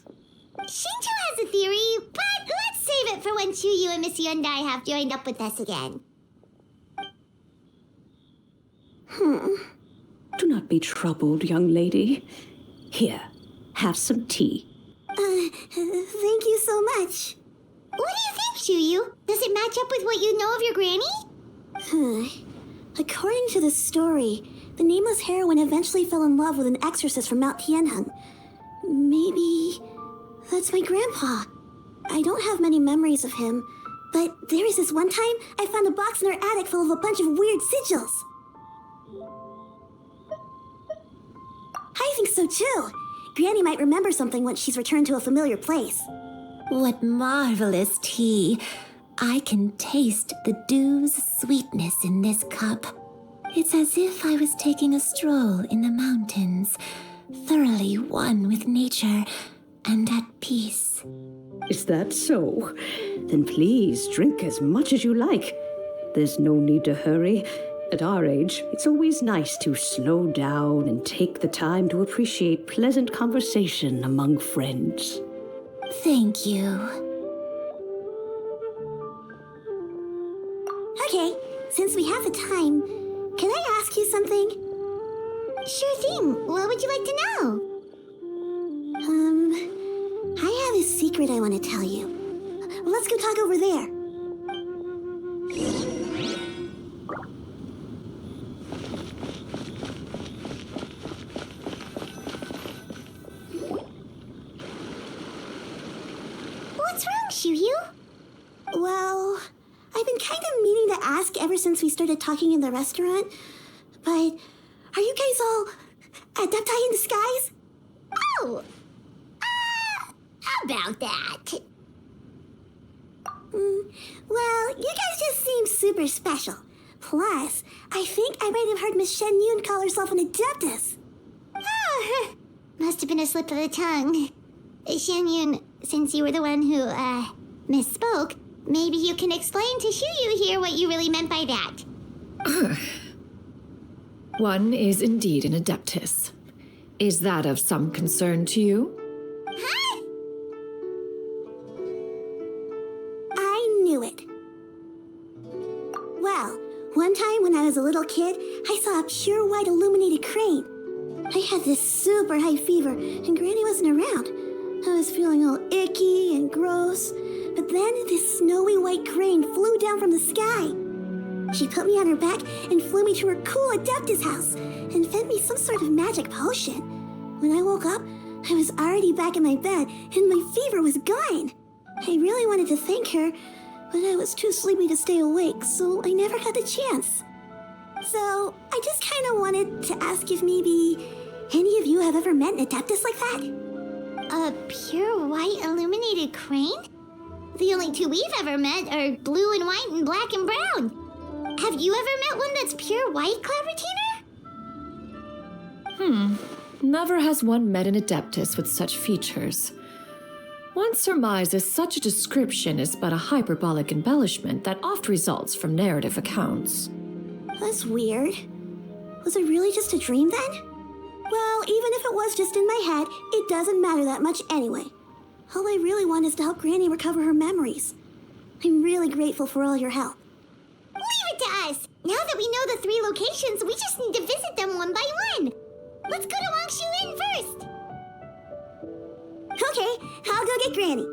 Xingqiu has a theory, but let's save it for when Shuyu and Miss Yuandai have joined up with us again. Do not be troubled, young lady. Here, have some tea. Thank you so much. What do you think, Shuyu? Does it match up with what you know of your granny? According to the story, the nameless heroine eventually fell in love with an exorcist from Mount Tianheng. Maybe that's my grandpa. I don't have many memories of him, But there was this one time I found a box in her attic full of a bunch of weird sigils. I think so too. Granny might remember something once she's returned to a familiar place. What marvelous tea. I can taste the dew's sweetness in this cup. It's as if I was taking a stroll in the mountains, thoroughly one with nature and at peace. Is that so? Then please drink as much as you like. There's no need to hurry. At our age, it's always nice to slow down and take the time to appreciate pleasant conversation among friends. Thank you. Okay, since we have the time, can I ask you something? Sure thing. What would you like to know? I have a secret I want to tell you. Let's go talk over there. What's wrong, Shuyu? Well, I've been kind of meaning to ask ever since we started talking in the restaurant, but are you guys all adepti in disguise? Oh! How about that? Well, you guys just seem super special. Plus, I think I might have heard Miss Xianyun call herself an adeptus. Oh, must have been a slip of the tongue. Xianyun, since you were the one who, misspoke, maybe you can explain to Shuyu here what you really meant by that. One is indeed an adeptus. Is that of some concern to you? Huh? I knew it. Well, one time when I was a little kid, I saw a pure white illuminated crane. I had this super high fever, and Granny wasn't around. I was feeling all icky and gross, but then this snowy white crane flew down from the sky. She put me on her back and flew me to her cool Adeptus house and fed me some sort of magic potion. When I woke up, I was already back in my bed and my fever was gone. I really wanted to thank her, but I was too sleepy to stay awake, so I never had the chance. So I just kind of wanted to ask if maybe any of you have ever met an Adeptus like that? A pure white illuminated crane? The only two we've ever met are blue and white and black and brown. Have you ever met one that's pure white, Cloud Retainer? Never has one met an adeptus with such features. One surmises such a description is but a hyperbolic embellishment that oft results from narrative accounts. That's weird. Was it really just a dream then? Well, even if it was just in my head, it doesn't matter that much anyway. All I really want is to help Granny recover her memories. I'm really grateful for all your help. Leave it to us! Now that we know the 3 locations, we just need to visit them one by one. Let's go to Wungshu Inn first. Okay, I'll go get Granny.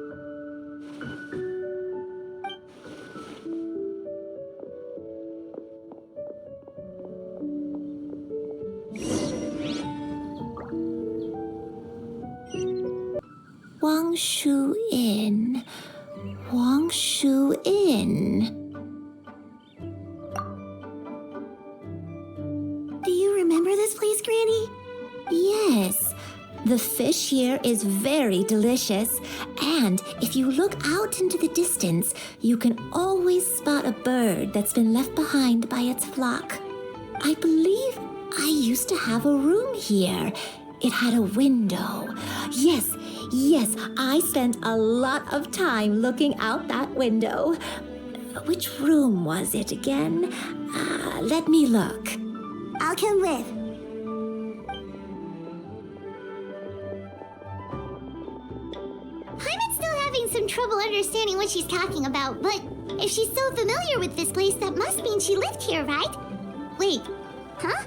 Wungshu Inn. Wungshu Inn. Do you remember this place, Granny? Yes. The fish here is very delicious, and if you look out into the distance, you can always spot a bird that's been left behind by its flock. I believe I used to have a room here. It had a window. Yes, I spent a lot of time looking out that window. Which room was it again? Let me look. I'll come with. Hyman's still having some trouble understanding what she's talking about, but if she's so familiar with this place, that must mean she lived here, right? Wait, huh?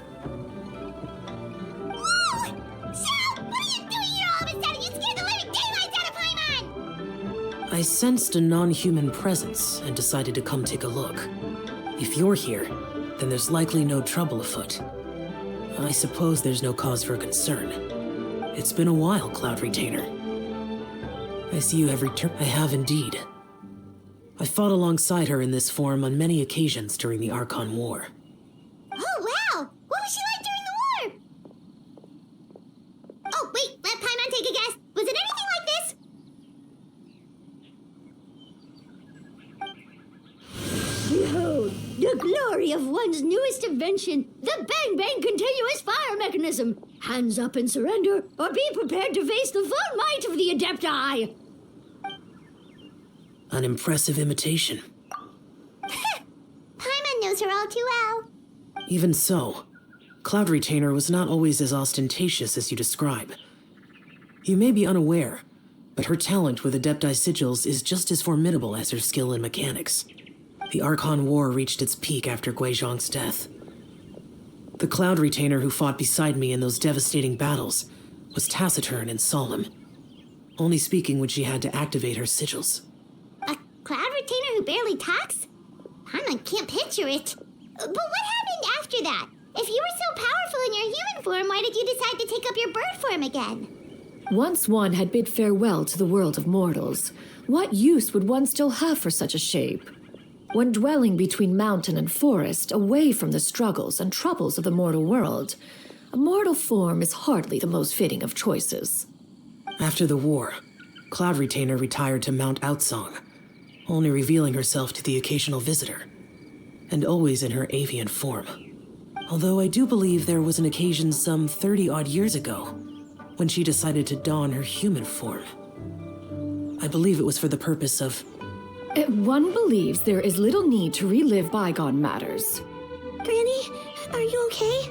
Whoa! Shao! What are you doing here all of a sudden? You scared the living daylights out of Paimon! I sensed a non-human presence and decided to come take a look. If you're here, then there's likely no trouble afoot. I suppose there's no cause for concern. It's been a while, Cloud Retainer. I see you have returned. I have indeed. I fought alongside her in this form on many occasions during the Archon War. Oh, wow! What was she like during the war? Oh, wait, let Paimon take a guess. Was it anything like this? Behold, the glory of one's newest invention, the Bang Bang continuous fire mechanism. Hands up and surrender, or be prepared to face the full might of the Adepti. An impressive imitation. Paimon knows her all too well. Even so, Cloud Retainer was not always as ostentatious as you describe. You may be unaware, but her talent with Adepti sigils is just as formidable as her skill in mechanics. The Archon War reached its peak after Guizhong's death. The Cloud Retainer who fought beside me in those devastating battles was taciturn and solemn, only speaking when she had to activate her sigils. A Cloud Retainer who barely talks? Paimon can't picture it. But what happened after that? If you were so powerful in your human form, why did you decide to take up your bird form again? Once one had bid farewell to the world of mortals, what use would one still have for such a shape? When dwelling between mountain and forest, away from the struggles and troubles of the mortal world, a mortal form is hardly the most fitting of choices. After the war, Cloud Retainer retired to Mount Outsong, only revealing herself to the occasional visitor, and always in her avian form. Although I do believe there was an occasion some 30-odd years ago when she decided to don her human form. I believe it was for the purpose of... One believes there is little need to relive bygone matters. Granny, are you okay?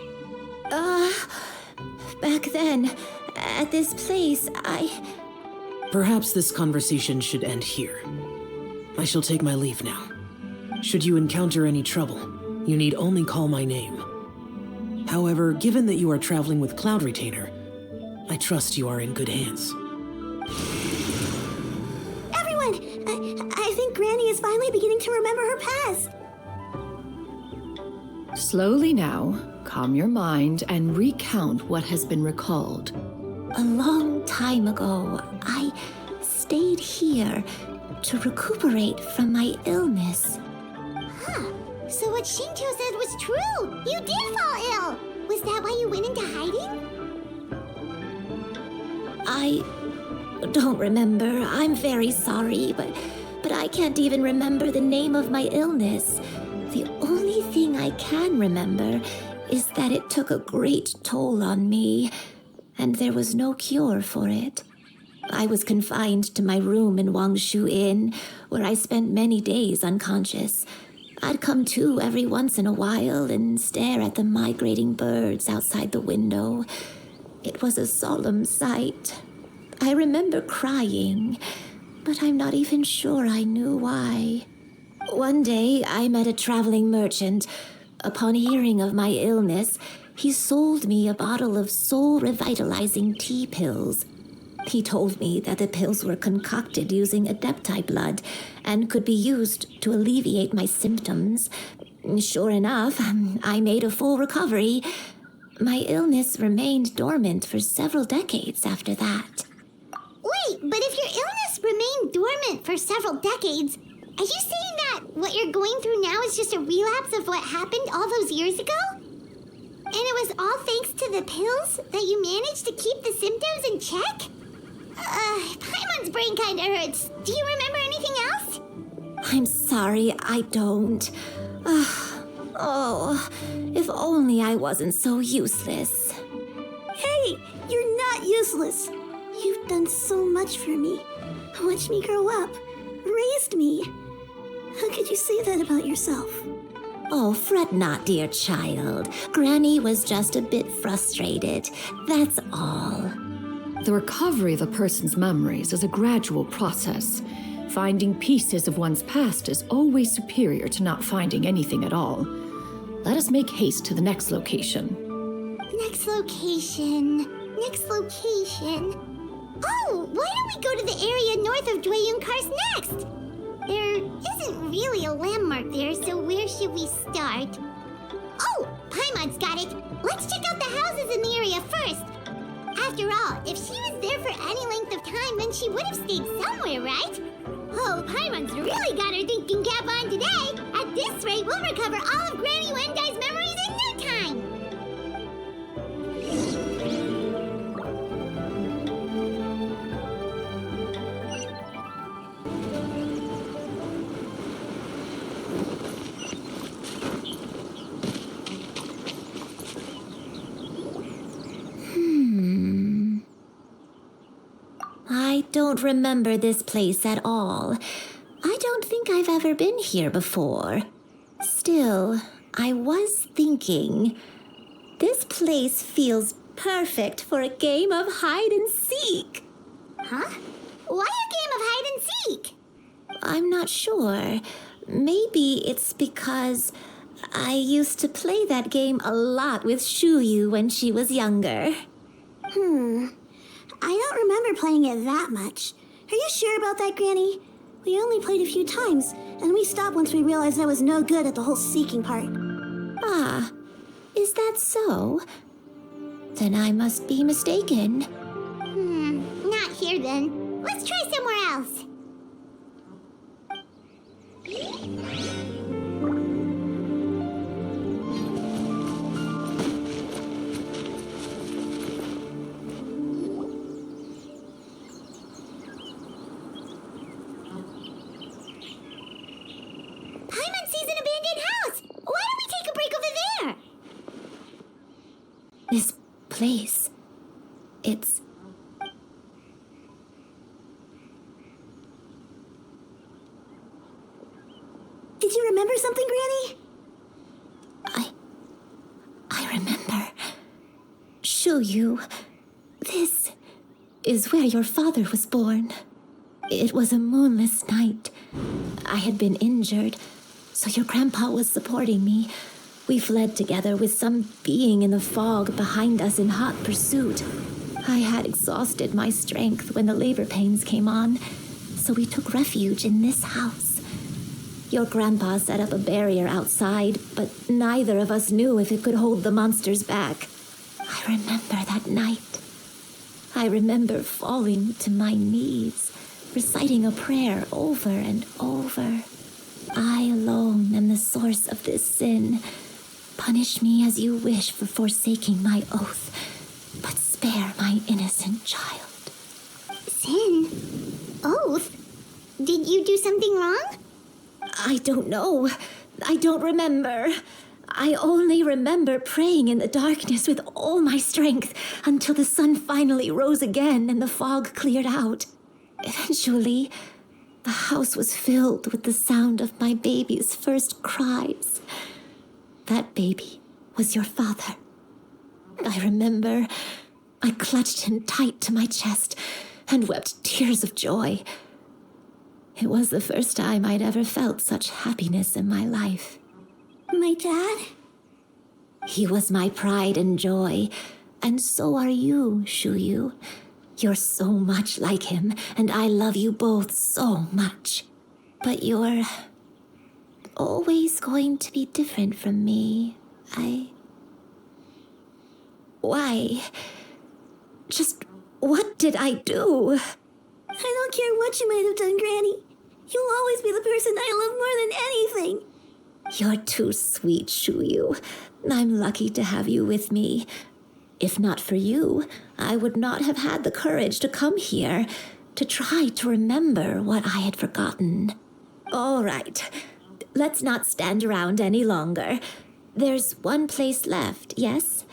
Back then, at this place, Perhaps this conversation should end here. I shall take my leave now. Should you encounter any trouble, you need only call my name. However, given that you are traveling with Cloud Retainer, I trust you are in good hands. Everyone! I think Granny is finally beginning to remember her past. Slowly now, calm your mind and recount what has been recalled. A long time ago, I stayed here to recuperate from my illness. Huh. So what Shinto said was true. You did fall ill. Was that why you went into hiding? I don't remember. I'm very sorry, but I can't even remember the name of my illness. The only thing I can remember is that it took a great toll on me, and there was no cure for it. I was confined to my room in Wungshu Inn, where I spent many days unconscious. I'd come to every once in a while and stare at the migrating birds outside the window. It was a solemn sight. I remember crying, but I'm not even sure I knew why. One day, I met a traveling merchant. Upon hearing of my illness, he sold me a bottle of soul-revitalizing tea pills. He told me that the pills were concocted using Adepti blood and could be used to alleviate my symptoms. Sure enough, I made a full recovery. My illness remained dormant for several decades after that. Wait, but if your illness remained dormant for several decades, are you saying that what you're going through now is just a relapse of what happened all those years ago? And it was all thanks to the pills that you managed to keep the symptoms in check? Paimon's brain kinda hurts. Do you remember anything else? I'm sorry, I don't. Oh, if only I wasn't so useless. Hey, you're not useless. You've done so much for me. Watched me grow up. Raised me. How could you say that about yourself? Oh, fret not, dear child. Granny was just a bit frustrated. That's all. The recovery of a person's memories is a gradual process. Finding pieces of one's past is always superior to not finding anything at all. Let us make haste to the next location. Next location. Oh, why don't we go to the area north of Jueyun Karst next? There isn't really a landmark there, so where should we start? Oh, Paimon's got it. Let's check out the houses in the area first. After all, if she was there for any length of time, then she would have stayed somewhere, right? Oh, Paimon's really got her thinking cap on today. At this rate, we'll recover all of Granny Yuandai's memories in no time. I don't remember this place at all. I don't think I've ever been here before. Still, I was thinking, this place feels perfect for a game of hide and seek. Huh? Why a game of hide and seek? I'm not sure. Maybe it's because I used to play that game a lot with Shuyu when she was younger. I don't remember playing it that much. Are you sure about that, Granny? We only played a few times, and we stopped once we realized I was no good at the whole seeking part. Ah, is that so? Then I must be mistaken. Not here then. Let's try somewhere else. Paimon sees an abandoned house. Why don't we take a break over there? This place, it's... Did you remember something, Granny? I remember. Shuyu, this is where your father was born. It was a moonless night. I had been injured, so your grandpa was supporting me. We fled together with some being in the fog behind us in hot pursuit. I had exhausted my strength when the labor pains came on, so we took refuge in this house. Your grandpa set up a barrier outside, but neither of us knew if it could hold the monsters back. I remember that night. I remember falling to my knees, reciting a prayer over and over. I alone am the source of this sin. Punish me as you wish for forsaking my oath, but spare my innocent child. Sin? Oath? Did you do something wrong? I don't know. I don't remember. I only remember praying in the darkness with all my strength until the sun finally rose again and the fog cleared out. Eventually, the house was filled with the sound of my baby's first cries. That baby was your father. I remember I clutched him tight to my chest and wept tears of joy. It was the first time I'd ever felt such happiness in my life. My dad? He was my pride and joy, and so are you, Shuyu. You're so much like him, and I love you both so much. But you're always going to be different from me. Why? Just what did I do? I don't care what you might have done, Granny. You'll always be the person I love more than anything. You're too sweet, Shuyu. I'm lucky to have you with me. If not for you, I would not have had the courage to come here, to try to remember what I had forgotten. All right, let's not stand around any longer. There's one place left, yes?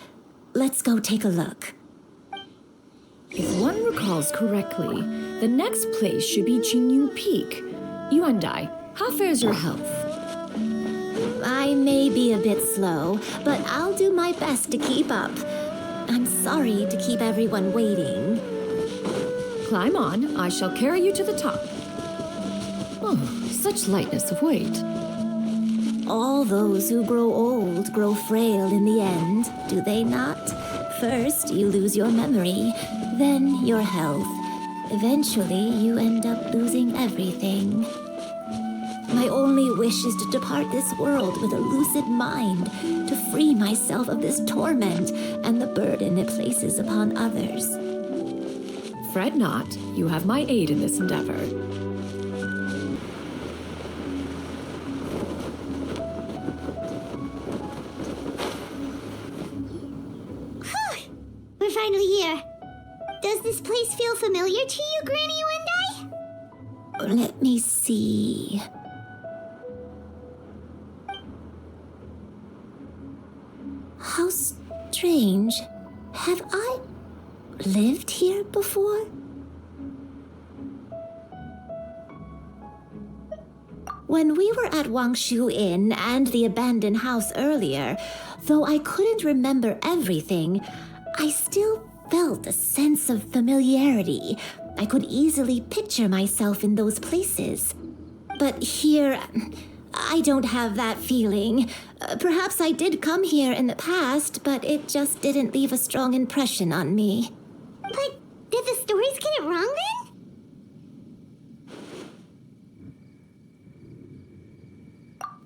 Let's go take a look. If one recalls correctly, the next place should be Qingyun Peak. Yuandai, how fares your health? I may be a bit slow, but I'll do my best to keep up. I'm sorry to keep everyone waiting. Climb on, I shall carry you to the top. Oh, such lightness of weight. All those who grow old grow frail in the end, do they not? First, you lose your memory, then your health. Eventually, you end up losing everything. My only wish is to depart this world with a lucid mind, to free myself of this torment and the burden it places upon others. Fret not, you have my aid in this endeavor. finally here. Does this place feel familiar to you, Granny Yuandai? Let me see. How strange. Have I lived here before? When we were at Wungshu Inn and the abandoned house earlier, though I couldn't remember everything, I still felt a sense of familiarity. I could easily picture myself in those places. But here, I don't have that feeling. Perhaps I did come here in the past, but it just didn't leave a strong impression on me. But did the stories get it wrong then?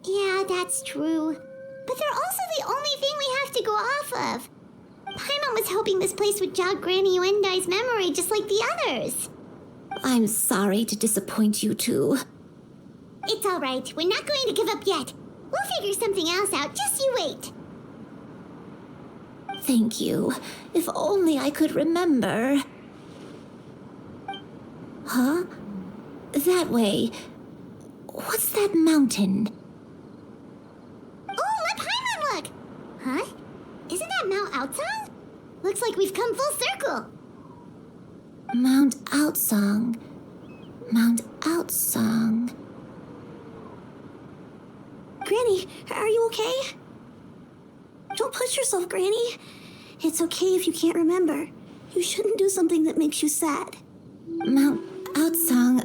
Yeah, that's true. But they're also the only thing we have to go off of. Paimon was hoping this place would jog Granny Yuandai's memory just like the others. I'm sorry to disappoint you too. It's all right. We're not going to give up yet. We'll figure something else out. Just you wait. Thank you. If only I could remember. Huh? That way. What's that mountain? Oh, let Paimon look! Huh? Isn't that Mount Outsong? Looks like we've come full circle. Mount Outsong. Mount Outsong. Granny, are you okay? Don't push yourself, Granny. It's okay if you can't remember. You shouldn't do something that makes you sad. Mount Outsong,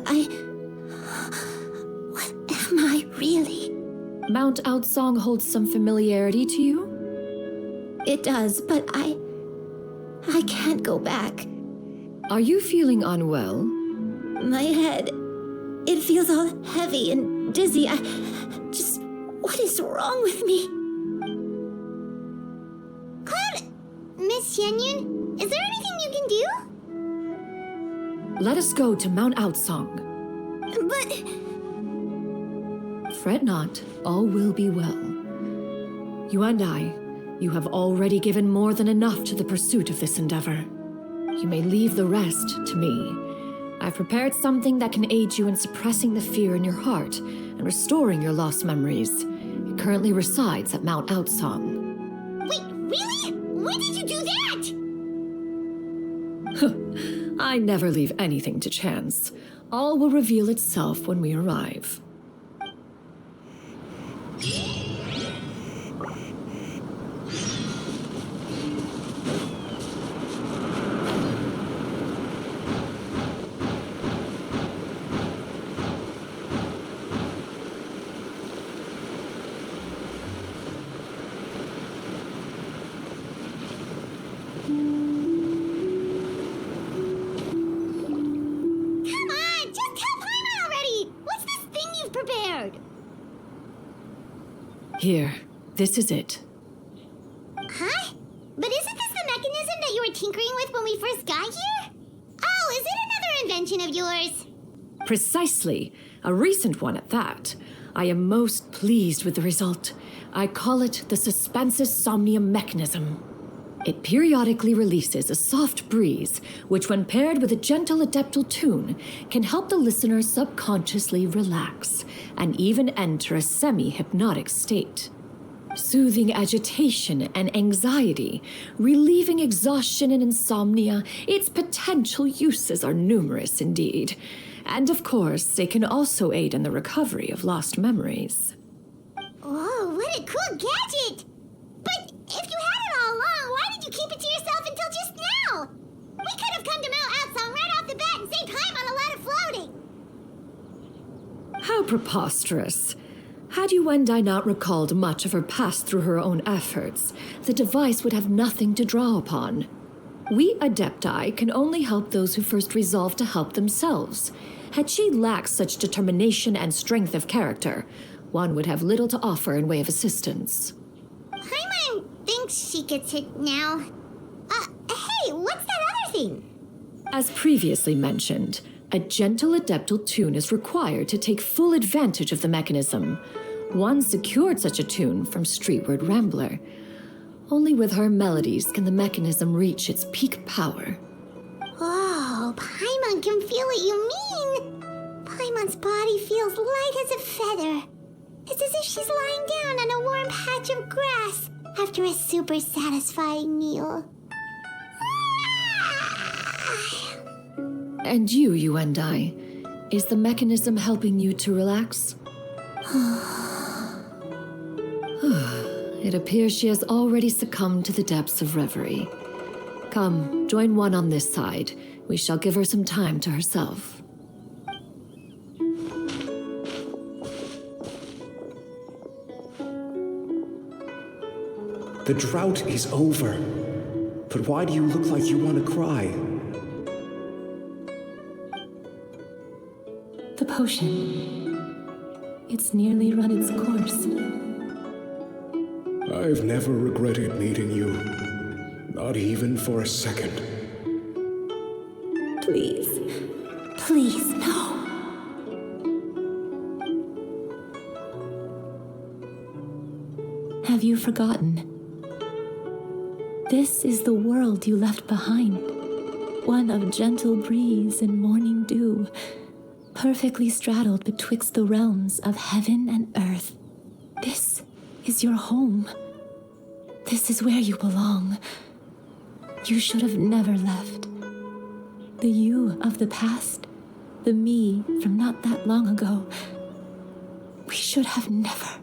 What am I really? Mount Outsong holds some familiarity to you? It does, but I can't go back. Are you feeling unwell? My head, it feels all heavy and dizzy. What is wrong with me? Miss Xianyun, is there anything you can do? Let us go to Mount Outsong. But... Fret not, all will be well. Yuandai, you have already given more than enough to the pursuit of this endeavor. You may leave the rest to me. I've prepared something that can aid you in suppressing the fear in your heart and restoring your lost memories. It currently resides at Mount Outsong. Wait, really? When did you do that? I never leave anything to chance. All will reveal itself when we arrive. Here, this is it. Huh? But isn't this the mechanism that you were tinkering with when we first got here? Oh, is it another invention of yours? Precisely. A recent one at that. I am most pleased with the result. I call it the Suspensus Somnium mechanism. It periodically releases a soft breeze, which when paired with a gentle adeptal tune, can help the listener subconsciously relax and even enter a semi-hypnotic state. Soothing agitation and anxiety, relieving exhaustion and insomnia, its potential uses are numerous indeed. And of course, it can also aid in the recovery of lost memories. Whoa, what a cool gadget! But if you had it all along, why did you keep it to yourself until just now? We could have come to Mount Outsong right off the bat and saved Paimon a lot of floating. How preposterous. Had Yuandai not recalled much of her past through her own efforts, the device would have nothing to draw upon. We Adepti can only help those who first resolve to help themselves. Had she lacked such determination and strength of character, one would have little to offer in way of assistance. Paimon thinks she gets it now. Hey, what's that other thing? As previously mentioned, a gentle adeptal tune is required to take full advantage of the mechanism. One secured such a tune from Streetward Rambler. Only with her melodies can the mechanism reach its peak power. Whoa, Paimon can feel what you mean. Paimon's body feels light as a feather. It's as if she's lying down on a warm patch of grass after a super satisfying meal. And you, Yuandai, is the mechanism helping you to relax? It appears she has already succumbed to the depths of reverie. Come, join one on this side. We shall give her some time to herself. The drought is over. But why do you look like you want to cry? The potion. It's nearly run its course. I've never regretted meeting you. Not even for a second. Please. Please, no. Have you forgotten? This is the world you left behind. One of gentle breeze and morning dew, perfectly straddled betwixt the realms of heaven and earth. This is your home. This is where you belong. You should have never left. The you of the past, the me from not that long ago, we should have never.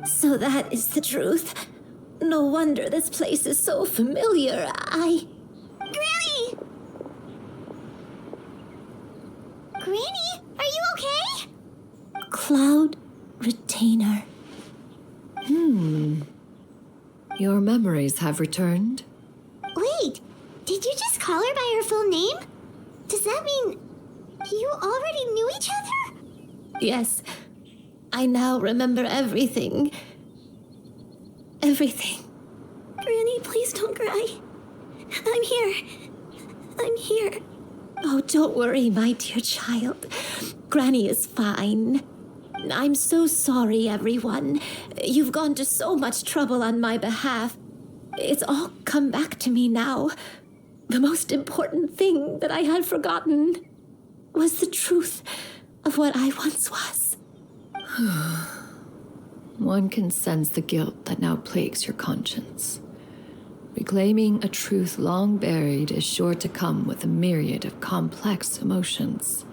So that is the truth. No wonder this place is so familiar. Granny! Granny, are you okay? Cloud Retainer. Your memories have returned. Wait, did you just call her by her full name? Does that mean you already knew each other? Yes, I now remember everything. Everything. Granny, please don't cry. I'm here. I'm here. Oh, don't worry, my dear child. Granny is fine. I'm so sorry, everyone. You've gone to so much trouble on my behalf. It's all come back to me now. The most important thing that I had forgotten was the truth of what I once was. One can sense the guilt that now plagues your conscience. Reclaiming a truth long buried is sure to come with a myriad of complex emotions.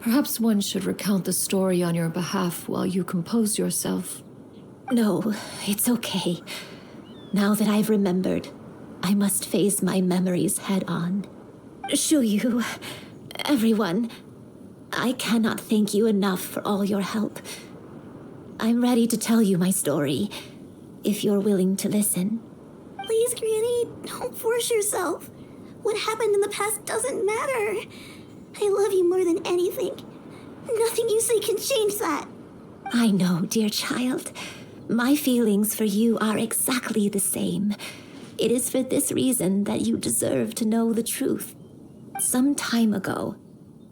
Perhaps one should recount the story on your behalf while you compose yourself. No, it's okay. Now that I've remembered, I must face my memories head on. Shuyu, everyone, I cannot thank you enough for all your help. I'm ready to tell you my story, if you're willing to listen. Please, Granny, don't force yourself. What happened in the past doesn't matter. I love you more than anything. Nothing you say can change that. I know, dear child. My feelings for you are exactly the same. It is for this reason that you deserve to know the truth. Some time ago,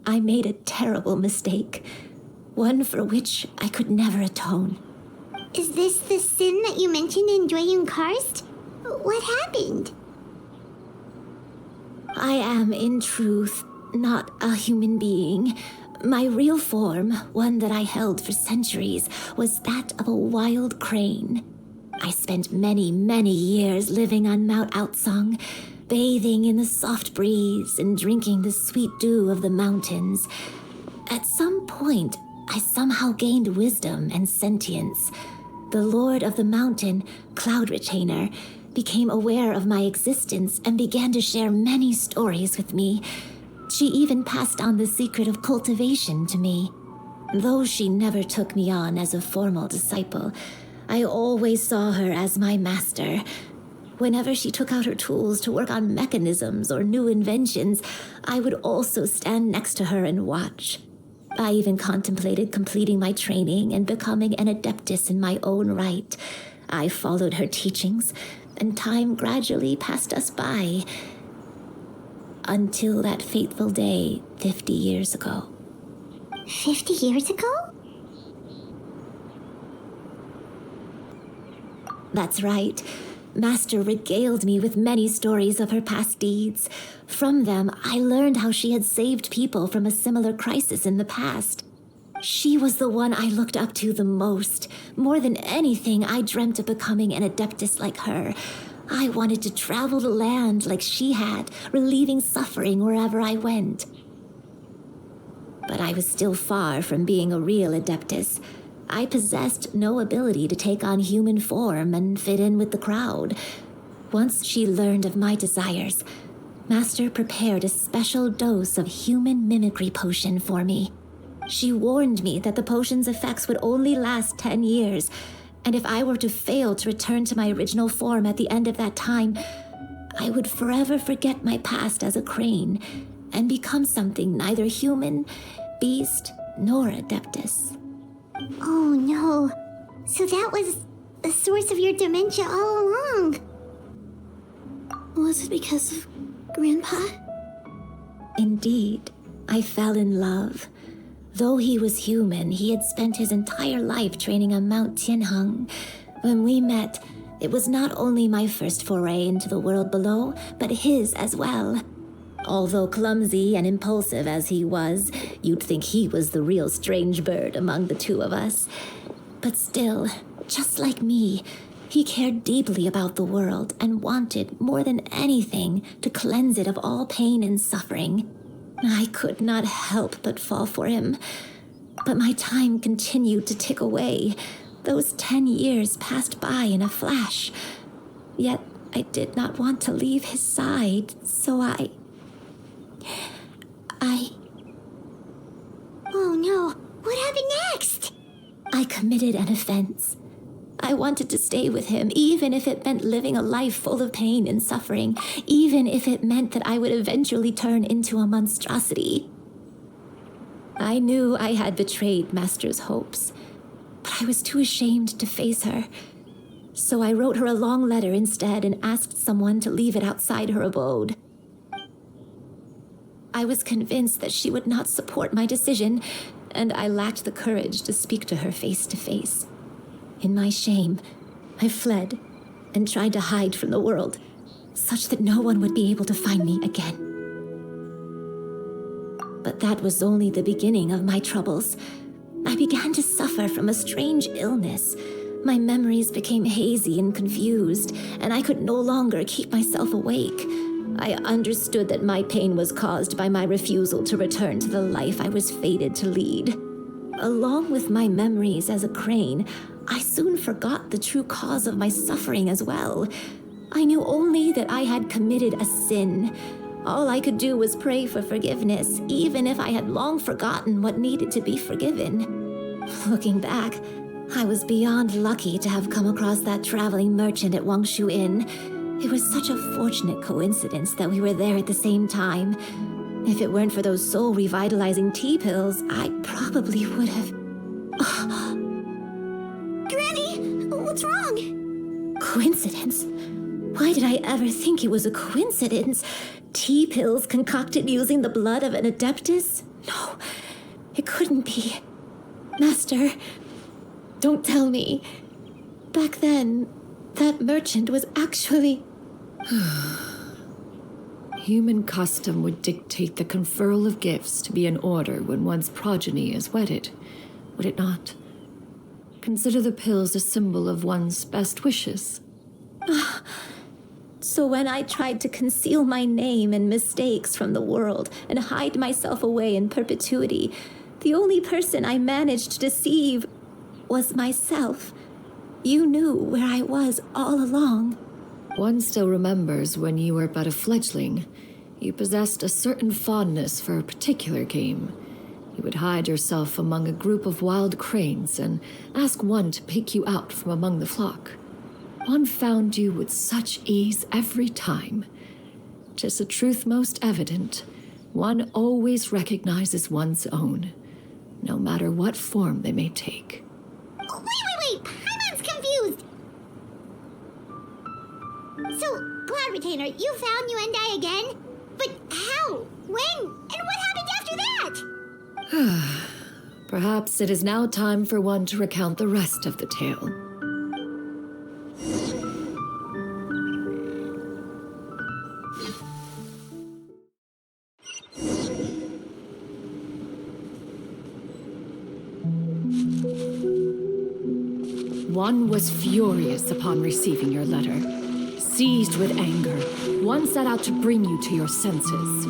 I made a terrible mistake. One for which I could never atone. Is this the sin that you mentioned in Jueyun Karst? What happened? I am, in truth, not a human being. My real form, one that I held for centuries, was that of a wild crane. I spent many, many years living on Mount Outsong, bathing in the soft breeze and drinking the sweet dew of the mountains. At some point, I somehow gained wisdom and sentience. The Lord of the Mountain, Cloud Retainer, became aware of my existence and began to share many stories with me. She even passed on the secret of cultivation to me. Though she never took me on as a formal disciple, I always saw her as my master. Whenever she took out her tools to work on mechanisms or new inventions, I would also stand next to her and watch. I even contemplated completing my training and becoming an adeptus in my own right. I followed her teachings, and time gradually passed us by. Until that fateful day 50 years ago. 50 years ago? That's right. Master regaled me with many stories of her past deeds. From them, I learned how she had saved people from a similar crisis in the past. She was the one I looked up to the most. More than anything, I dreamt of becoming an adeptus like her. I wanted to travel the land like she had, relieving suffering wherever I went. But I was still far from being a real adeptus. I possessed no ability to take on human form and fit in with the crowd. Once she learned of my desires, Master prepared a special dose of human mimicry potion for me. She warned me that the potion's effects would only last 10 years, and if I were to fail to return to my original form at the end of that time, I would forever forget my past as a crane and become something neither human, beast, nor adeptus. Oh no. So that was the source of your dementia all along. Was it because of Grandpa? Indeed, I fell in love. Though he was human, he had spent his entire life training on Mount Tianheng. When we met, it was not only my first foray into the world below, but his as well. Although clumsy and impulsive as he was, you'd think he was the real strange bird among the two of us. But still, just like me, he cared deeply about the world and wanted, more than anything, to cleanse it of all pain and suffering. I could not help but fall for him. But my time continued to tick away. Those 10 years passed by in a flash. Yet I did not want to leave his side, so I... Oh no, what happened next? I committed an offense. I wanted to stay with him, even if it meant living a life full of pain and suffering, even if it meant that I would eventually turn into a monstrosity. I knew I had betrayed Master's hopes, but I was too ashamed to face her. So I wrote her a long letter instead and asked someone to leave it outside her abode. I was convinced that she would not support my decision, and I lacked the courage to speak to her face to face. In my shame, I fled and tried to hide from the world, such that no one would be able to find me again. But that was only the beginning of my troubles. I began to suffer from a strange illness. My memories became hazy and confused, and I could no longer keep myself awake. I understood that my pain was caused by my refusal to return to the life I was fated to lead. Along with my memories as a crane, I soon forgot the true cause of my suffering as well. I knew only that I had committed a sin. All I could do was pray for forgiveness, even if I had long forgotten what needed to be forgiven. Looking back, I was beyond lucky to have come across that traveling merchant at Wungshu Inn. It was such a fortunate coincidence that we were there at the same time. If it weren't for those soul-revitalizing tea pills, I probably would have... Granny, what's wrong? Coincidence? Why did I ever think it was a coincidence? Tea pills concocted using the blood of an adeptus? No, it couldn't be. Master, don't tell me. Back then, that merchant was actually... Human custom would dictate the conferral of gifts to be in order when one's progeny is wedded, would it not? Consider the pills a symbol of one's best wishes. So when I tried to conceal my name and mistakes from the world and hide myself away in perpetuity, the only person I managed to deceive was myself. You knew where I was all along. One still remembers when you were but a fledgling. You possessed a certain fondness for a particular game. You would hide yourself among a group of wild cranes and ask one to pick you out from among the flock. One found you with such ease every time. 'Tis a truth most evident. One always recognizes one's own, no matter what form they may take. Wait! Paimon's confused! So, Cloud Retainer, you found Yuandai again? But how? When? And what happened after Perhaps it is now time for one to recount the rest of the tale. One was furious upon receiving your letter. Seized with anger, one set out to bring you to your senses.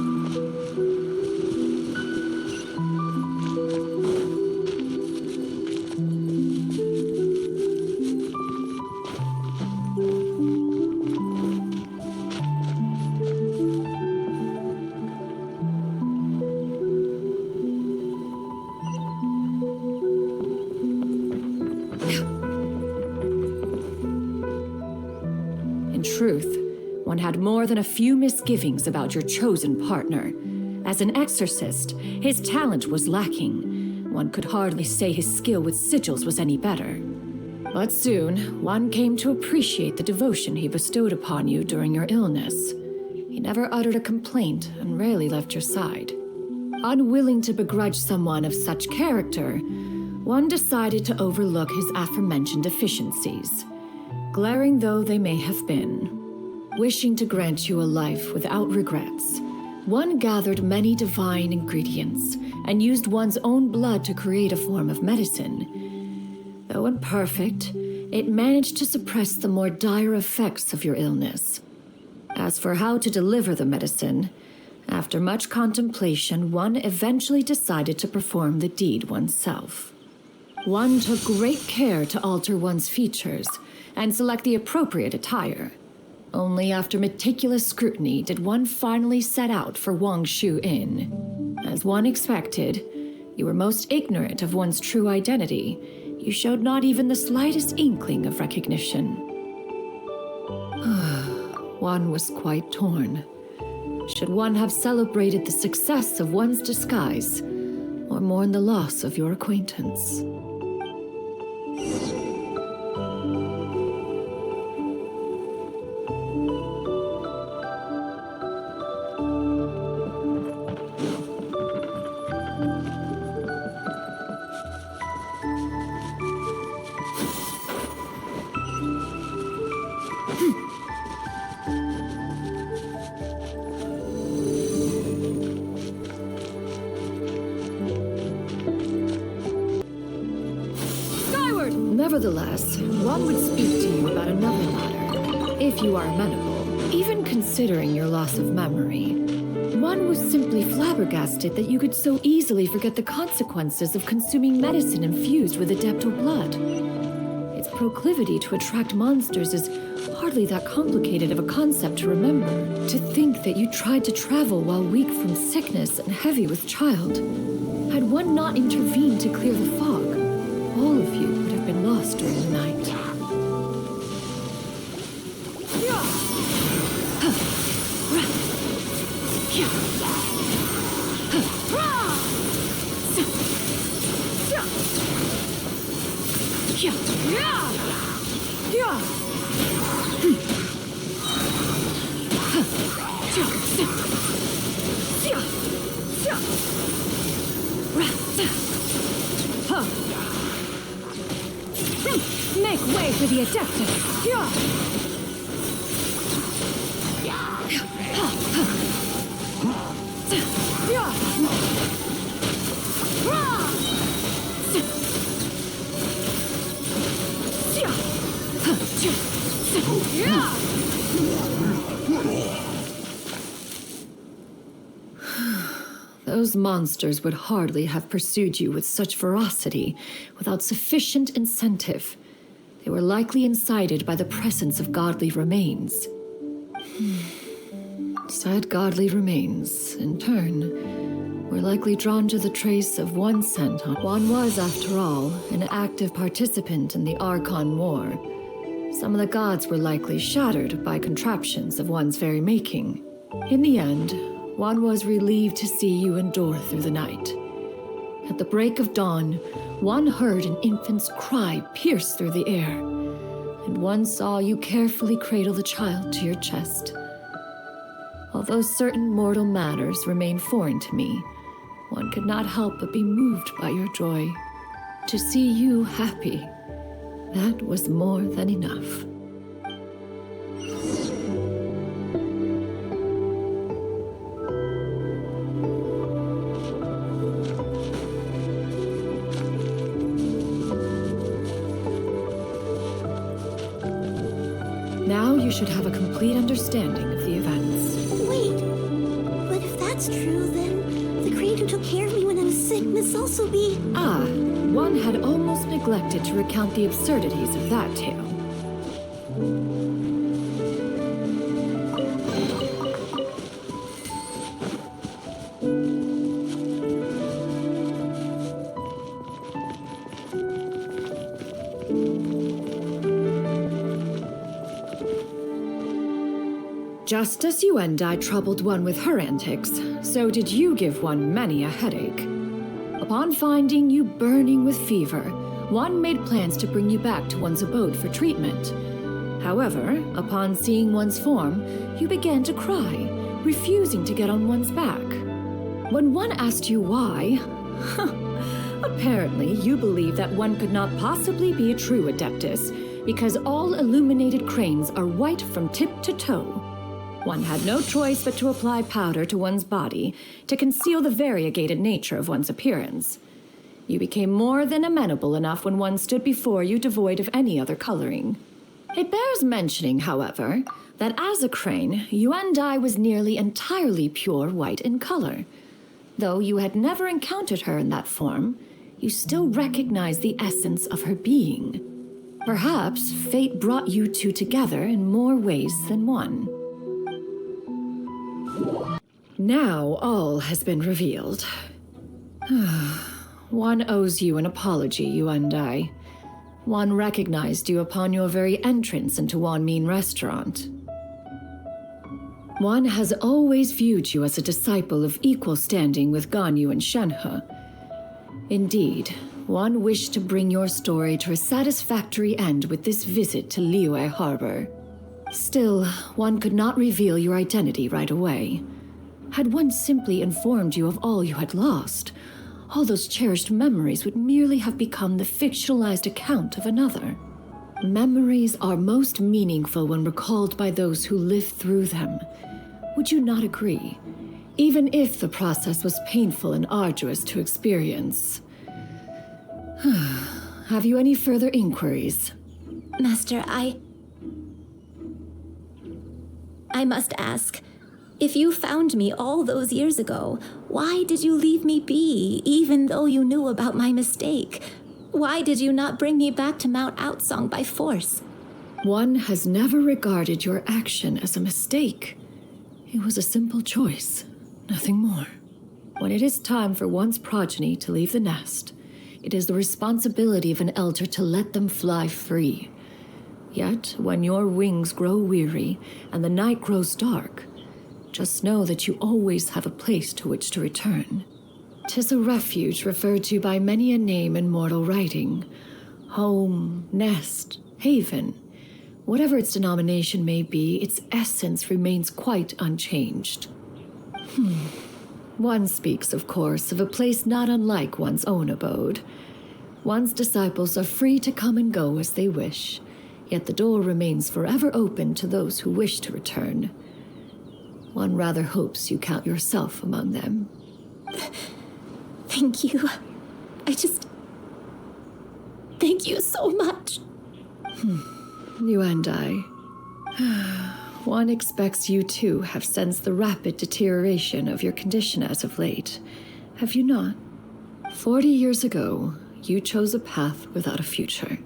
In truth, one had more than a few misgivings about your chosen partner. As an exorcist, his talent was lacking. One could hardly say his skill with sigils was any better. But soon, one came to appreciate the devotion he bestowed upon you during your illness. He never uttered a complaint and rarely left your side. Unwilling to begrudge someone of such character, one decided to overlook his aforementioned deficiencies, glaring though they may have been. Wishing to grant you a life without regrets, one gathered many divine ingredients and used one's own blood to create a form of medicine. Though imperfect, it managed to suppress the more dire effects of your illness. As for how to deliver the medicine, after much contemplation, one eventually decided to perform the deed oneself. One took great care to alter one's features and select the appropriate attire. Only after meticulous scrutiny did one finally set out for Wungshu Inn. As one expected, you were most ignorant of one's true identity. You showed not even the slightest inkling of recognition. One was quite torn. Should one have celebrated the success of one's disguise, or mourn the loss of your acquaintance? Nevertheless, one would speak to you about another matter, if you are amenable. Even considering your loss of memory, one was simply flabbergasted that you could so easily forget the consequences of consuming medicine infused with adeptal blood. Its proclivity to attract monsters is hardly that complicated of a concept to remember. To think that you tried to travel while weak from sickness and heavy with child. Had one not intervened to clear the fog, all of you would have been lost during the night. Make way for the Adeptus! Those monsters would hardly have pursued you with such ferocity without sufficient incentive. They were likely incited by the presence of godly remains. Said godly remains, in turn, were likely drawn to the trace of one scent. One was, after all, an active participant in the Archon War. Some of the gods were likely shattered by contraptions of one's very making. In the end, one was relieved to see you endure through the night. At the break of dawn, one heard an infant's cry pierce through the air, and one saw you carefully cradle the child to your chest. Although certain mortal matters remain foreign to me, one could not help but be moved by your joy. To see you happy, that was more than enough. Now you should have a complete understanding of the events. Wait, but if that's true, then the crane who took care of me when I was sick must also be... Ah, one had almost neglected to recount the absurdities of that tale. Just as Yuandai troubled one with her antics, so did you give one many a headache. Upon finding you burning with fever, one made plans to bring you back to one's abode for treatment. However, upon seeing one's form, you began to cry, refusing to get on one's back. When one asked you why, apparently you believe that one could not possibly be a true Adeptus, because all illuminated cranes are white from tip to toe. One had no choice but to apply powder to one's body to conceal the variegated nature of one's appearance. You became more than amenable enough when one stood before you devoid of any other coloring. It bears mentioning, however, that as a crane, Yuandai was nearly entirely pure white in color. Though you had never encountered her in that form, you still recognized the essence of her being. Perhaps fate brought you two together in more ways than one. Now all has been revealed. One owes you an apology, Yuandai. One recognized you upon your very entrance into Wanmin Restaurant. One has always viewed you as a disciple of equal standing with Ganyu and Shenhe. Indeed, one wished to bring your story to a satisfactory end with this visit to Liyue Harbor. Still, one could not reveal your identity right away. Had one simply informed you of all you had lost, all those cherished memories would merely have become the fictionalized account of another. Memories are most meaningful when recalled by those who lived through them. Would you not agree? Even if the process was painful and arduous to experience. Have you any further inquiries? Master, I must ask. If you found me all those years ago, why did you leave me be, even though you knew about my mistake? Why did you not bring me back to Mount Outsong by force? One has never regarded your action as a mistake. It was a simple choice, nothing more. When it is time for one's progeny to leave the nest, it is the responsibility of an elder to let them fly free. Yet, when your wings grow weary and the night grows dark, just know that you always have a place to which to return. 'Tis a refuge referred to by many a name in mortal writing. Home, nest, haven. Whatever its denomination may be, its essence remains quite unchanged. One speaks, of course, of a place not unlike one's own abode. One's disciples are free to come and go as they wish, yet the door remains forever open to those who wish to return. One rather hopes you count yourself among them. Thank you. Thank you so much. Yuandai. One expects you too have sensed the rapid deterioration of your condition as of late. Have you not? 40 years ago, you chose a path without a future.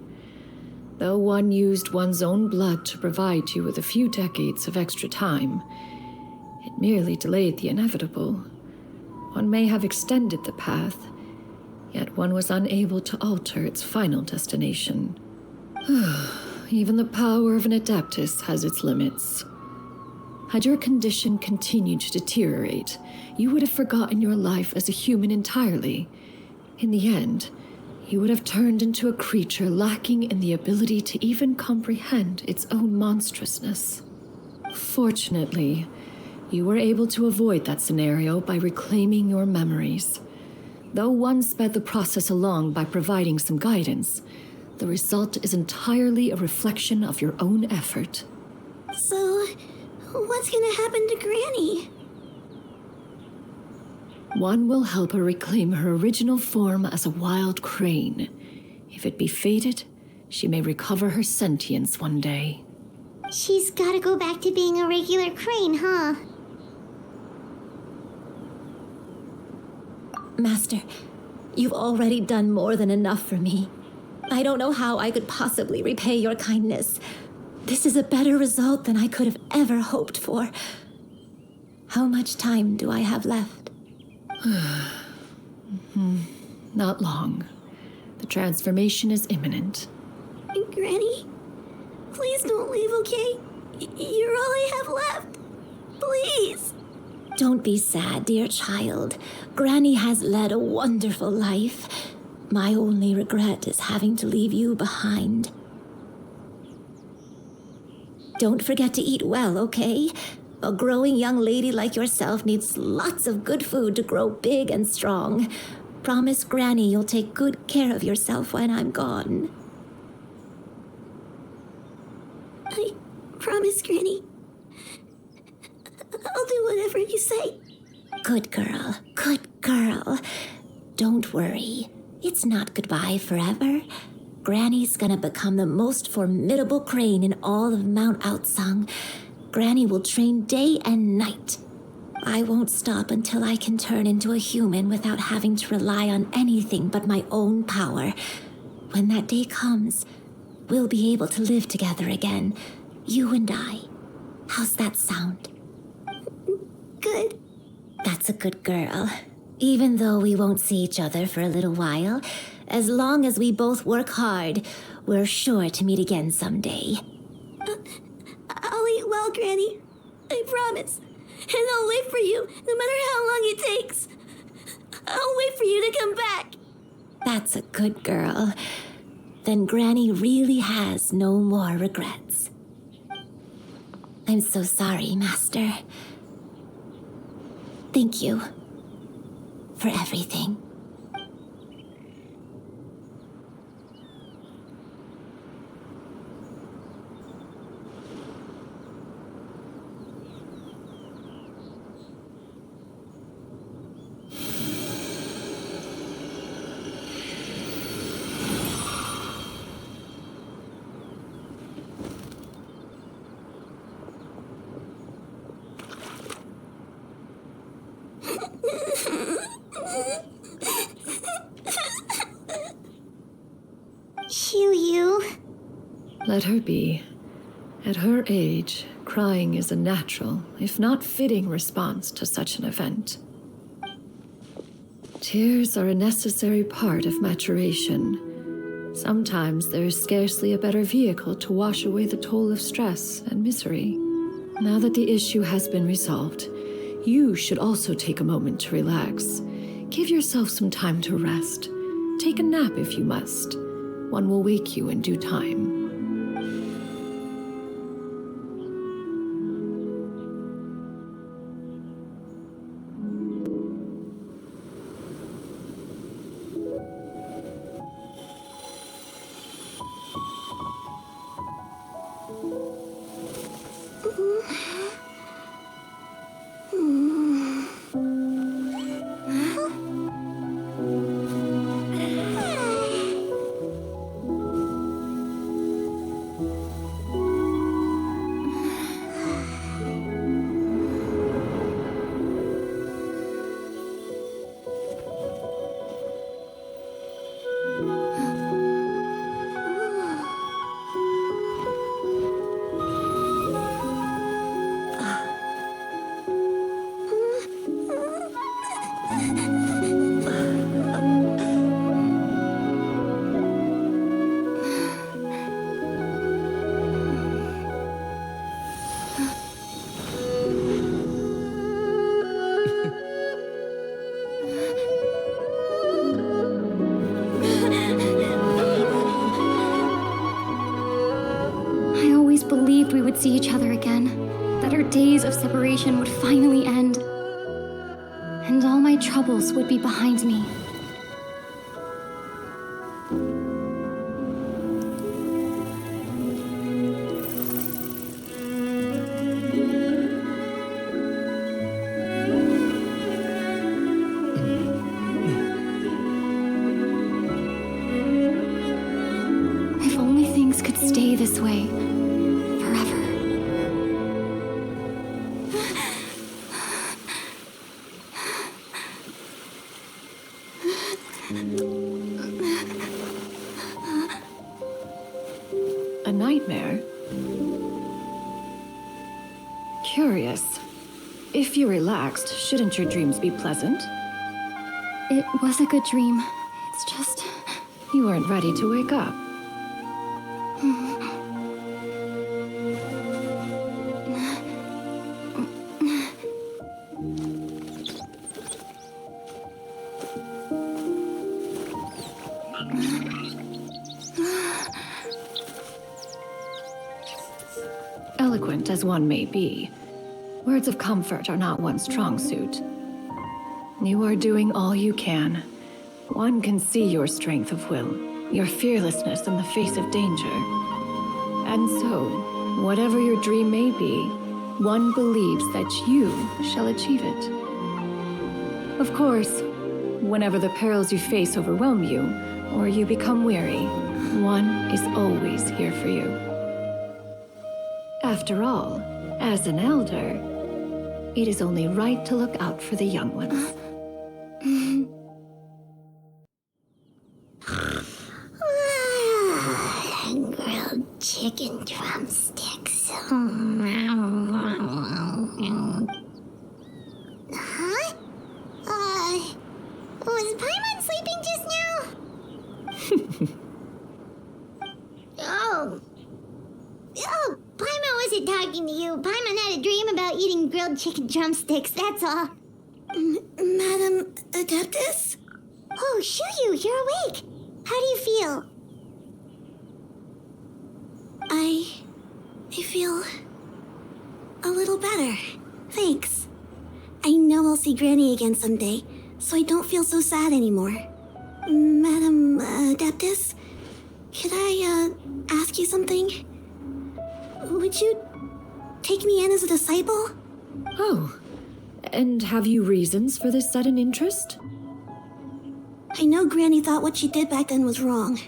Though one used one's own blood to provide you with a few decades of extra time, it merely delayed the inevitable. One may have extended the path, yet one was unable to alter its final destination. Even the power of an Adeptus has its limits. Had your condition continued to deteriorate, you would have forgotten your life as a human entirely. In the end, you would have turned into a creature lacking in the ability to even comprehend its own monstrousness. Fortunately, you were able to avoid that scenario by reclaiming your memories. Though one sped the process along by providing some guidance, the result is entirely a reflection of your own effort. So, what's gonna happen to Granny? One will help her reclaim her original form as a wild crane. If it be fated, she may recover her sentience one day. She's gotta go back to being a regular crane, huh? Master, you've already done more than enough for me. I don't know how I could possibly repay your kindness. This is a better result than I could have ever hoped for. How much time do I have left? Not long. The transformation is imminent. Granny, please don't leave, okay? You're all I have left. Please. Don't be sad, dear child. Granny has led a wonderful life. My only regret is having to leave you behind. Don't forget to eat well, okay? A growing young lady like yourself needs lots of good food to grow big and strong. Promise Granny you'll take good care of yourself when I'm gone. I promise, Granny. I'll do whatever you say. Good girl, good girl. Don't worry. It's not goodbye forever. Granny's gonna become the most formidable crane in all of Mount Outsung. Granny will train day and night. I won't stop until I can turn into a human without having to rely on anything but my own power. When that day comes, we'll be able to live together again, you and I. How's that sound? Good. That's a good girl. Even though we won't see each other for a little while, as long as we both work hard, we're sure to meet again someday. I'll eat well, Granny. I promise. And I'll wait for you, no matter how long it takes. I'll wait for you to come back. That's a good girl. Then Granny really has no more regrets. I'm so sorry, Master. Thank you for everything. Shuyu. Let her be. At her age, crying is a natural, if not fitting, response to such an event. Tears are a necessary part of maturation. Sometimes there is scarcely a better vehicle to wash away the toll of stress and misery. Now that the issue has been resolved, you should also take a moment to relax. Give yourself some time to rest. Take a nap if you must. One will wake you in due time. Believed we would see each other again, that our days of separation would finally end, and all my troubles would be behind me. stay this way forever. A nightmare? Curious. If you're relaxed, shouldn't your dreams be pleasant? It was a good dream. It's just... You weren't ready to wake up. Eloquent as one may be, words of comfort are not one's strong suit. You are doing all you can. One can see your strength of will, your fearlessness in the face of danger. And so, whatever your dream may be, one believes that you shall achieve it. Of course, whenever the perils you face overwhelm you, or you become weary, one is always here for you. After all, as an elder, it is only right to look out for the young ones. Grilled chicken drumsticks. Huh? Was Paimon sleeping just now? Oh, Paimon wasn't talking to you. Paimon had a dream about eating grilled chicken drumsticks, that's all. Madam Adeptus? Oh, Shuyu, you're awake. How do you feel? I feel a little better. Thanks. I know I'll see Granny again someday, so I don't feel so sad anymore. Madam Adeptus, could I ask you something? Would you take me in as a disciple? Oh, and have you reasons for this sudden interest? I know Granny thought what she did back then was wrong.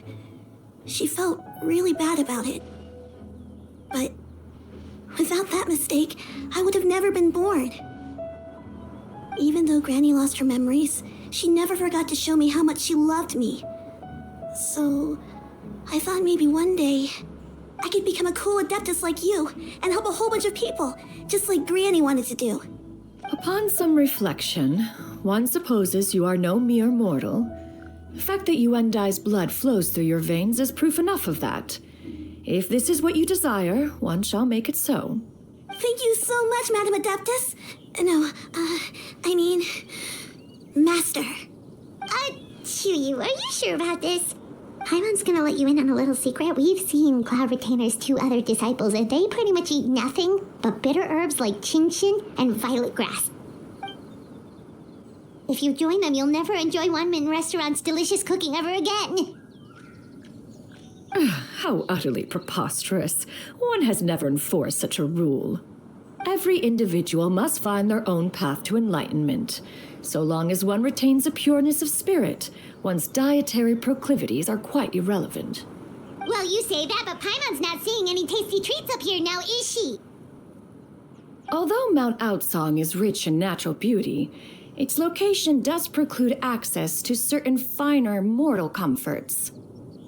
She felt really bad about it. But without that mistake, I would have never been born. Even though Granny lost her memories, she never forgot to show me how much she loved me. So, I thought maybe one day I could become a cool adeptus like you and help a whole bunch of people, just like Granny wanted to do. Upon some reflection, one supposes you are no mere mortal. The fact that Yuandai's blood flows through your veins is proof enough of that. If this is what you desire, one shall make it so. Thank you so much, Madam Adeptus. No, I mean, Master. Shuyu, are you sure about this? Paimon's gonna let you in on a little secret. We've seen Cloud Retainer's 2 other disciples, and they pretty much eat nothing but bitter herbs like Qingyun and violet grass. If you join them, you'll never enjoy Wanmin Restaurant's delicious cooking ever again. How utterly preposterous. One has never enforced such a rule. Every individual must find their own path to enlightenment. So long as one retains a pureness of spirit, one's dietary proclivities are quite irrelevant. Well, you say that, but Paimon's not seeing any tasty treats up here now, is she? Although Mount Outsong is rich in natural beauty, its location does preclude access to certain finer mortal comforts.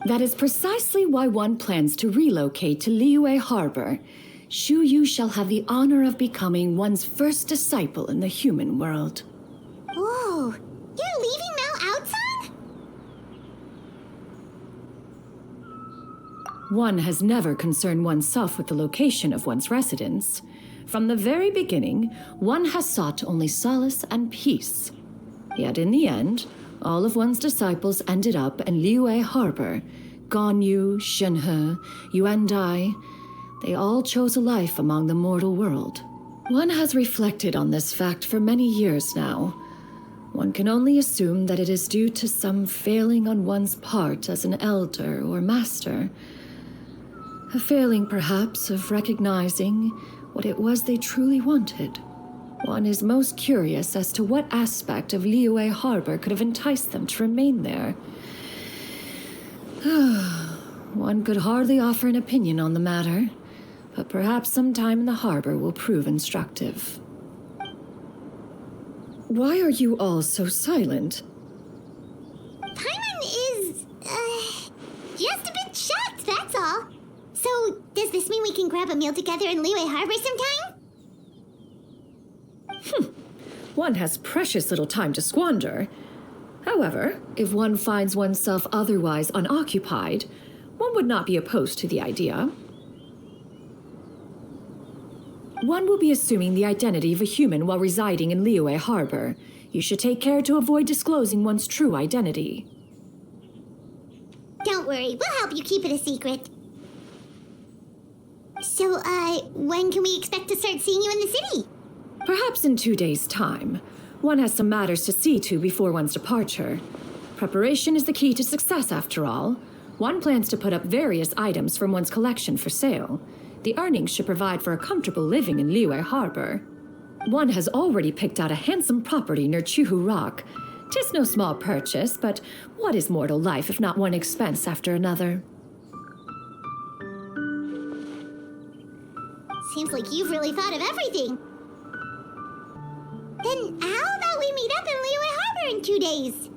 That is precisely why one plans to relocate to Liyue Harbor. Shuyu shall have the honor of becoming one's first disciple in the human world. Whoa, you're leaving Mount Outsong? One has never concerned oneself with the location of one's residence. From the very beginning, one has sought only solace and peace. Yet in the end, all of one's disciples ended up in Liyue Harbor. Ganyu, Shenhe, Yuandai, they all chose a life among the mortal world. One has reflected on this fact for many years now. One can only assume that it is due to some failing on one's part as an elder or master. A failing, perhaps, of recognizing what it was they truly wanted. One is most curious as to what aspect of Liyue Harbor could have enticed them to remain there. One could hardly offer an opinion on the matter, but perhaps some time in the harbor will prove instructive. Why are you all so silent? Paimon is, just a bit shocked, that's all. So, does this mean we can grab a meal together in Liyue Harbor sometime? One has precious little time to squander. However, if one finds oneself otherwise unoccupied, one would not be opposed to the idea. One will be assuming the identity of a human while residing in Liyue Harbor. You should take care to avoid disclosing one's true identity. Don't worry, we'll help you keep it a secret. So, when can we expect to start seeing you in the city? Perhaps in 2 days' time. One has some matters to see to before one's departure. Preparation is the key to success, after all. One plans to put up various items from one's collection for sale. The earnings should provide for a comfortable living in Liyue Harbor. One has already picked out a handsome property near Chuhu Rock. 'Tis no small purchase, but what is mortal life if not one expense after another? Seems like you've really thought of everything. Then how about we meet up in Liyue Harbor in 2 days?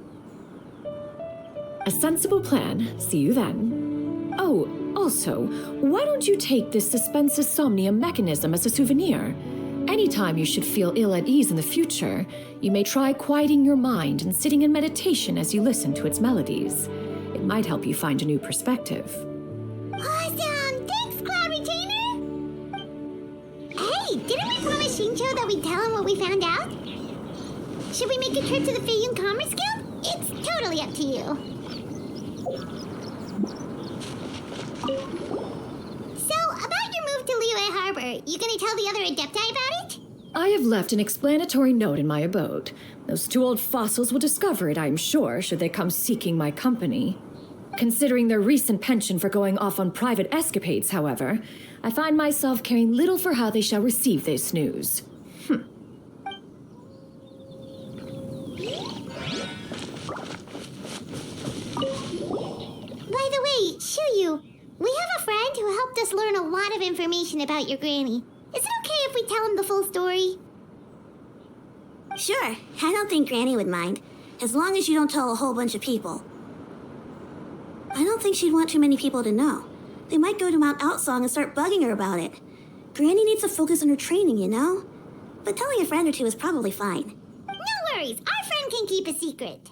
A sensible plan. See you then. Oh, also, why don't you take this suspensus somnium mechanism as a souvenir? Anytime you should feel ill at ease in the future, you may try quieting your mind and sitting in meditation as you listen to its melodies. It might help you find a new perspective. Awesome! Thanks, Cloud Retainer! Hey, didn't we promise Shincho that we'd tell him what we found out? Should we make a trip to the Feiyun Commerce Guild? It's totally up to you. So, about your move to Liyue Harbor, you gonna tell the other Adepti about it? I have left an explanatory note in my abode. Those 2 old fossils will discover it, I am sure, should they come seeking my company. Considering their recent penchant for going off on private escapades, however, I find myself caring little for how they shall receive this news. By the way, Shuyu, we have a friend who helped us learn a lot of information about your granny. Is it okay if we tell him the full story? Sure, I don't think Granny would mind, as long as you don't tell a whole bunch of people. I don't think she'd want too many people to know. They might go to Mount Outsong and start bugging her about it. Granny needs to focus on her training, you know? But telling a friend or two is probably fine. No worries, our friend can keep a secret.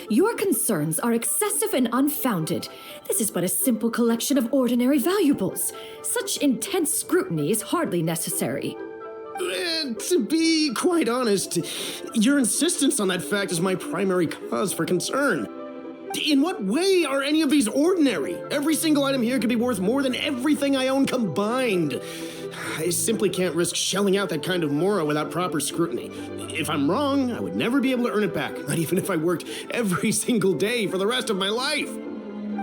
Your concerns are excessive and unfounded. This is but a simple collection of ordinary valuables. Such intense scrutiny is hardly necessary. To be quite honest, your insistence on that fact is my primary cause for concern. In what way are any of these ordinary? Every single item here could be worth more than everything I own combined. I simply can't risk shelling out that kind of mora without proper scrutiny. If I'm wrong, I would never be able to earn it back, not even if I worked every single day for the rest of my life.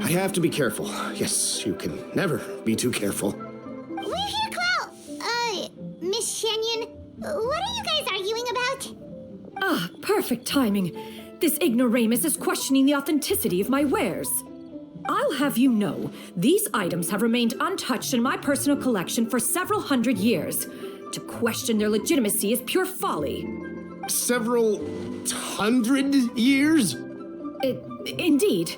I have to be careful. Yes, you can never be too careful. We're here, Cloud. Miss Xianyun, what are you guys arguing about? Ah, perfect timing. This ignoramus is questioning the authenticity of my wares. I'll have you know, these items have remained untouched in my personal collection for several hundred years. To question their legitimacy is pure folly. Several hundred years? Indeed.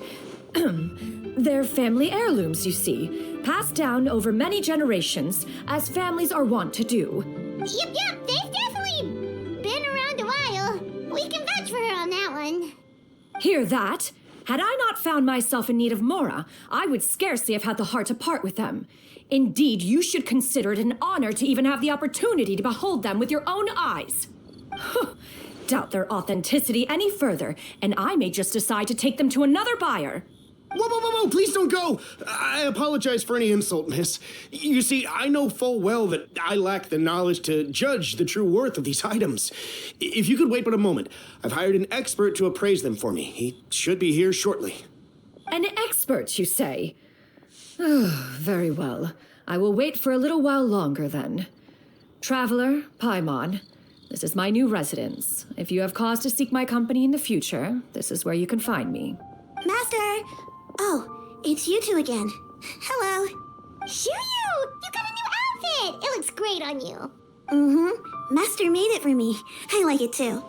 They're family heirlooms, you see, passed down over many generations, as families are wont to do. Yep, they've definitely been around a while. We can vouch for her on that one. Hear that? Had I not found myself in need of mora, I would scarcely have had the heart to part with them. Indeed, you should consider it an honor to even have the opportunity to behold them with your own eyes. Doubt their authenticity any further, and I may just decide to take them to another buyer. Whoa, please don't go! I apologize for any insult, miss. You see, I know full well that I lack the knowledge to judge the true worth of these items. If you could wait but a moment, I've hired an expert to appraise them for me. He should be here shortly. An expert, you say? Oh, very well. I will wait for a little while longer, then. Traveler, Paimon, this is my new residence. If you have cause to seek my company in the future, this is where you can find me. Master! Oh, it's you two again. Hello. Shuyu! You got a new outfit! It looks great on you. Mm-hmm. Master made it for me. I like it too.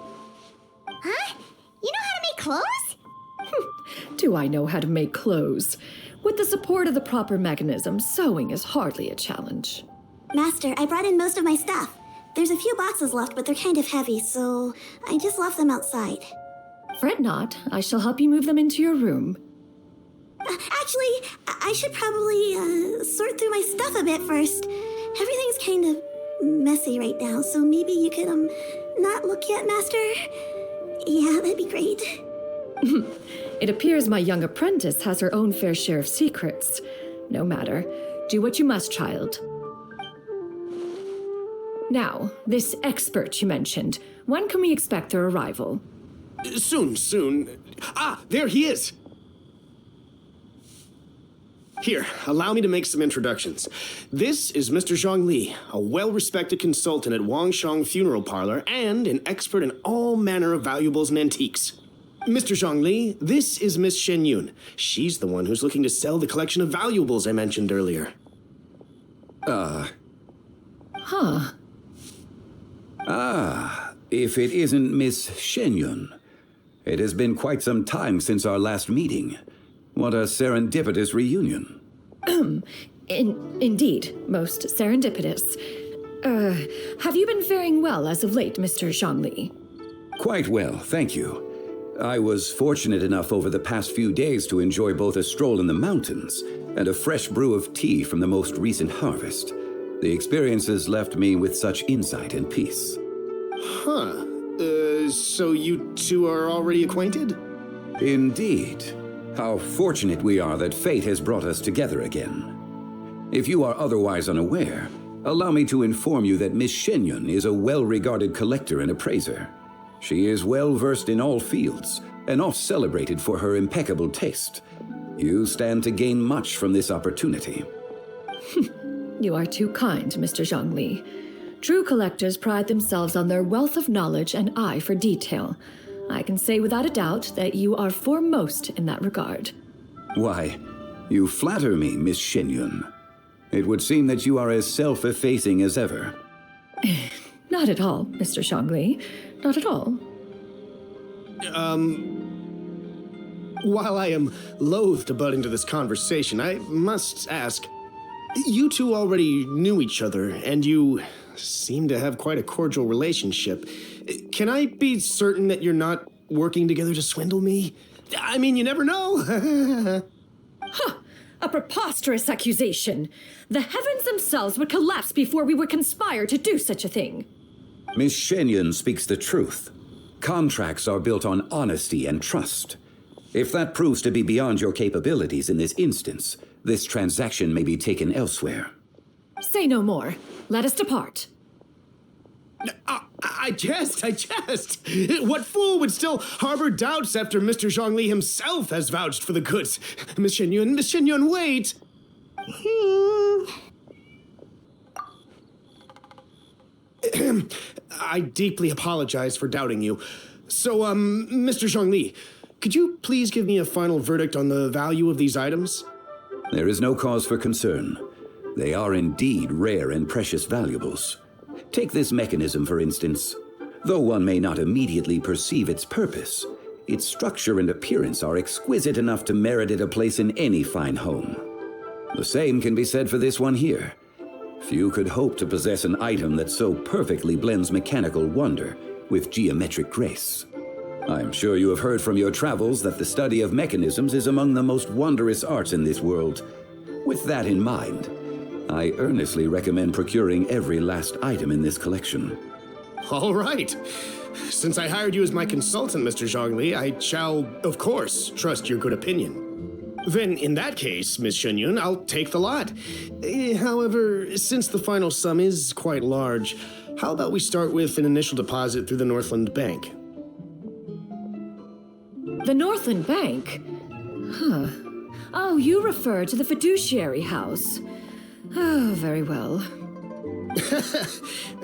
Huh? You know how to make clothes? Do I know how to make clothes? With the support of the proper mechanism, sewing is hardly a challenge. Master, I brought in most of my stuff. There's a few boxes left, but they're kind of heavy, so I just left them outside. Fret not. I shall help you move them into your room. Actually, I should probably sort through my stuff a bit first. Everything's kind of messy right now, so maybe you could, not look yet, Master? Yeah, that'd be great. It appears my young apprentice has her own fair share of secrets. No matter. Do what you must, child. Now, this expert you mentioned, when can we expect their arrival? Soon. Ah, there he is! Here, allow me to make some introductions. This is Mr. Zhongli, a well-respected consultant at Wungshu Funeral Parlor and an expert in all manner of valuables and antiques. Mr. Zhongli, this is Miss Xianyun. She's the one who's looking to sell the collection of valuables I mentioned earlier. If it isn't Miss Xianyun. It has been quite some time since our last meeting. What a serendipitous reunion. Indeed, most serendipitous. Have you been faring well as of late, Mr. Zhongli? Quite well, thank you. I was fortunate enough over the past few days to enjoy both a stroll in the mountains and a fresh brew of tea from the most recent harvest. The experiences left me with such insight and peace. Huh. So you two are already acquainted? Indeed. How fortunate we are that fate has brought us together again. If you are otherwise unaware, allow me to inform you that Miss Xianyun is a well-regarded collector and appraiser. She is well-versed in all fields, and oft-celebrated for her impeccable taste. You stand to gain much from this opportunity. You are too kind, Mr. Zhongli. True collectors pride themselves on their wealth of knowledge and eye for detail. I can say without a doubt that you are foremost in that regard. Why, you flatter me, Miss Xianyun. It would seem that you are as self-effacing as ever. Not at all, Mr. Zhongli. Not at all. While I am loath to butt into this conversation, I must ask, you two already knew each other, and you seem to have quite a cordial relationship. Can I be certain that you're not working together to swindle me? I mean, you never know. A preposterous accusation. The heavens themselves would collapse before we would conspire to do such a thing. Miss Xianyun speaks the truth. Contracts are built on honesty and trust. If that proves to be beyond your capabilities in this instance, this transaction may be taken elsewhere. Say no more. Let us depart. I jest. What fool would still harbor doubts after Mr. Zhongli himself has vouched for the goods? Miss Xianyun, wait! I deeply apologize for doubting you. So, Mr. Zhongli, could you please give me a final verdict on the value of these items? There is no cause for concern. They are indeed rare and precious valuables. Take this mechanism, for instance. Though one may not immediately perceive its purpose, its structure and appearance are exquisite enough to merit it a place in any fine home. The same can be said for this one here. Few could hope to possess an item that so perfectly blends mechanical wonder with geometric grace. I'm sure you have heard from your travels that the study of mechanisms is among the most wondrous arts in this world. With that in mind, I earnestly recommend procuring every last item in this collection. All right. Since I hired you as my consultant, Mr. Zhongli, I shall, of course, trust your good opinion. Then, in that case, Miss Xianyun, I'll take the lot. However, since the final sum is quite large, how about we start with an initial deposit through the Northland Bank? The Northland Bank? Huh. Oh, you refer to the fiduciary house. Oh, very well.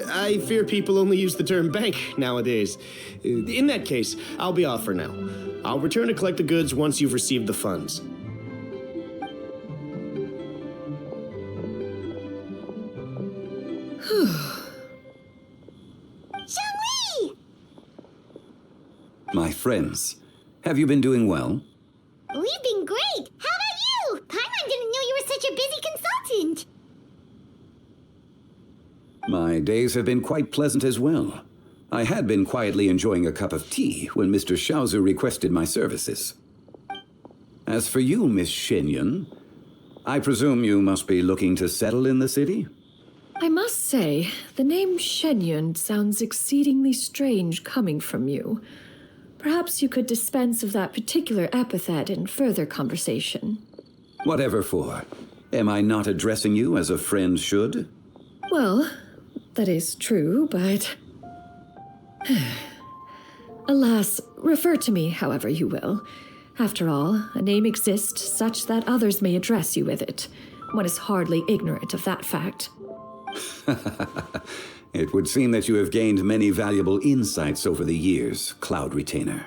I fear people only use the term bank nowadays. In that case, I'll be off for now. I'll return to collect the goods once you've received the funds. Zhongli! My friends, have you been doing well? We've been great! How about you? Paimon didn't know you were such a busy consultant! My days have been quite pleasant as well. I had been quietly enjoying a cup of tea when Mr. Xiaozu requested my services. As for you, Miss Xianyun, I presume you must be looking to settle in the city? I must say, the name Xianyun sounds exceedingly strange coming from you. Perhaps you could dispense of that particular epithet in further conversation. Whatever for. Am I not addressing you as a friend should? Well, that is true, but... Alas, refer to me however you will. After all, a name exists such that others may address you with it. One is hardly ignorant of that fact. It would seem that you have gained many valuable insights over the years, Cloud Retainer.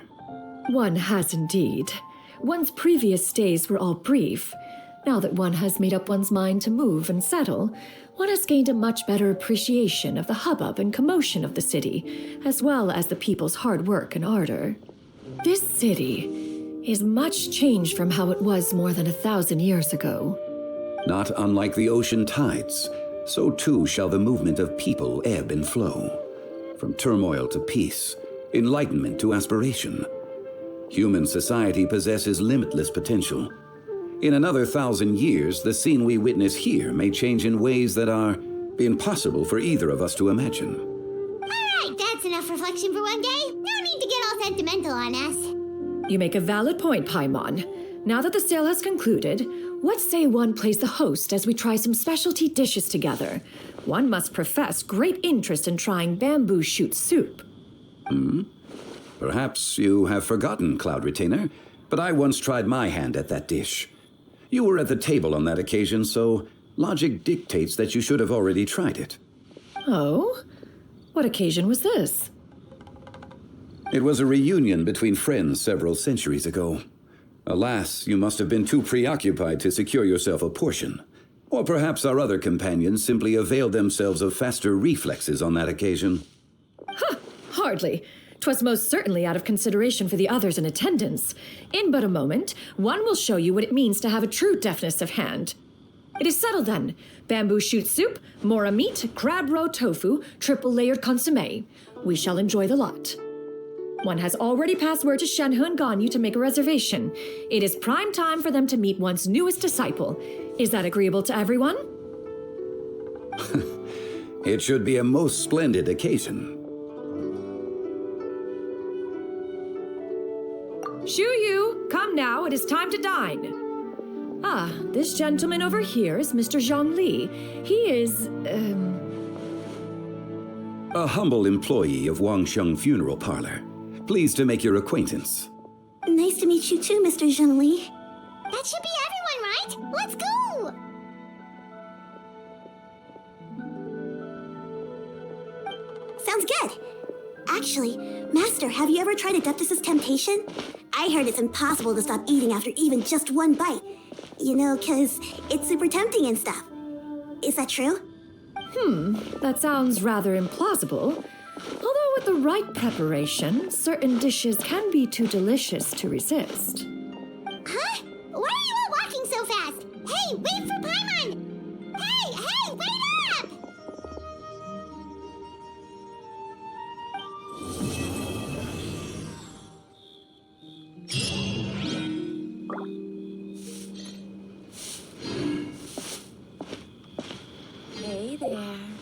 One has indeed. One's previous stays were all brief. Now that one has made up one's mind to move and settle, one has gained a much better appreciation of the hubbub and commotion of the city, as well as the people's hard work and ardor. This city is much changed from how it was more than 1,000 years ago. Not unlike the ocean tides, so too shall the movement of people ebb and flow. From turmoil to peace, enlightenment to aspiration. Human society possesses limitless potential. In another 1,000 years, the scene we witness here may change in ways that are impossible for either of us to imagine. Alright, that's enough reflection for one day. No need to get all sentimental on us. You make a valid point, Paimon. Now that the sale has concluded, what say one plays the host as we try some specialty dishes together? One must profess great interest in trying bamboo shoot soup. Perhaps you have forgotten, Cloud Retainer, but I once tried my hand at that dish. You were at the table on that occasion, so logic dictates that you should have already tried it. Oh? What occasion was this? It was a reunion between friends several centuries ago. Alas, you must have been too preoccupied to secure yourself a portion. Or perhaps our other companions simply availed themselves of faster reflexes on that occasion. Hardly. 'Twas most certainly out of consideration for the others in attendance. In but a moment, one will show you what it means to have a true deftness of hand. It is settled then. Bamboo shoot soup, mora meat, crab roe tofu, triple-layered consommé. We shall enjoy the lot. One has already passed word to Shenhe and Ganyu to make a reservation. It is prime time for them to meet one's newest disciple. Is that agreeable to everyone? It should be a most splendid occasion. Shuyu, come now, it is time to dine. Ah, this gentleman over here is Mr. Zhongli. He is, A humble employee of Wangsheng Funeral Parlor. Pleased to make your acquaintance. Nice to meet you too, Mr. Zhongli. That should be everyone, right? Let's go! Sounds good. Actually, Master, have you ever tried Adeptus' temptation? I heard it's impossible to stop eating after even just one bite. You know, 'cause it's super tempting and stuff. Is that true? That sounds rather implausible. Although with the right preparation, certain dishes can be too delicious to resist. Huh? Why are you all walking so fast? Hey, wait for Paimon! Hey, wait up! Hey there.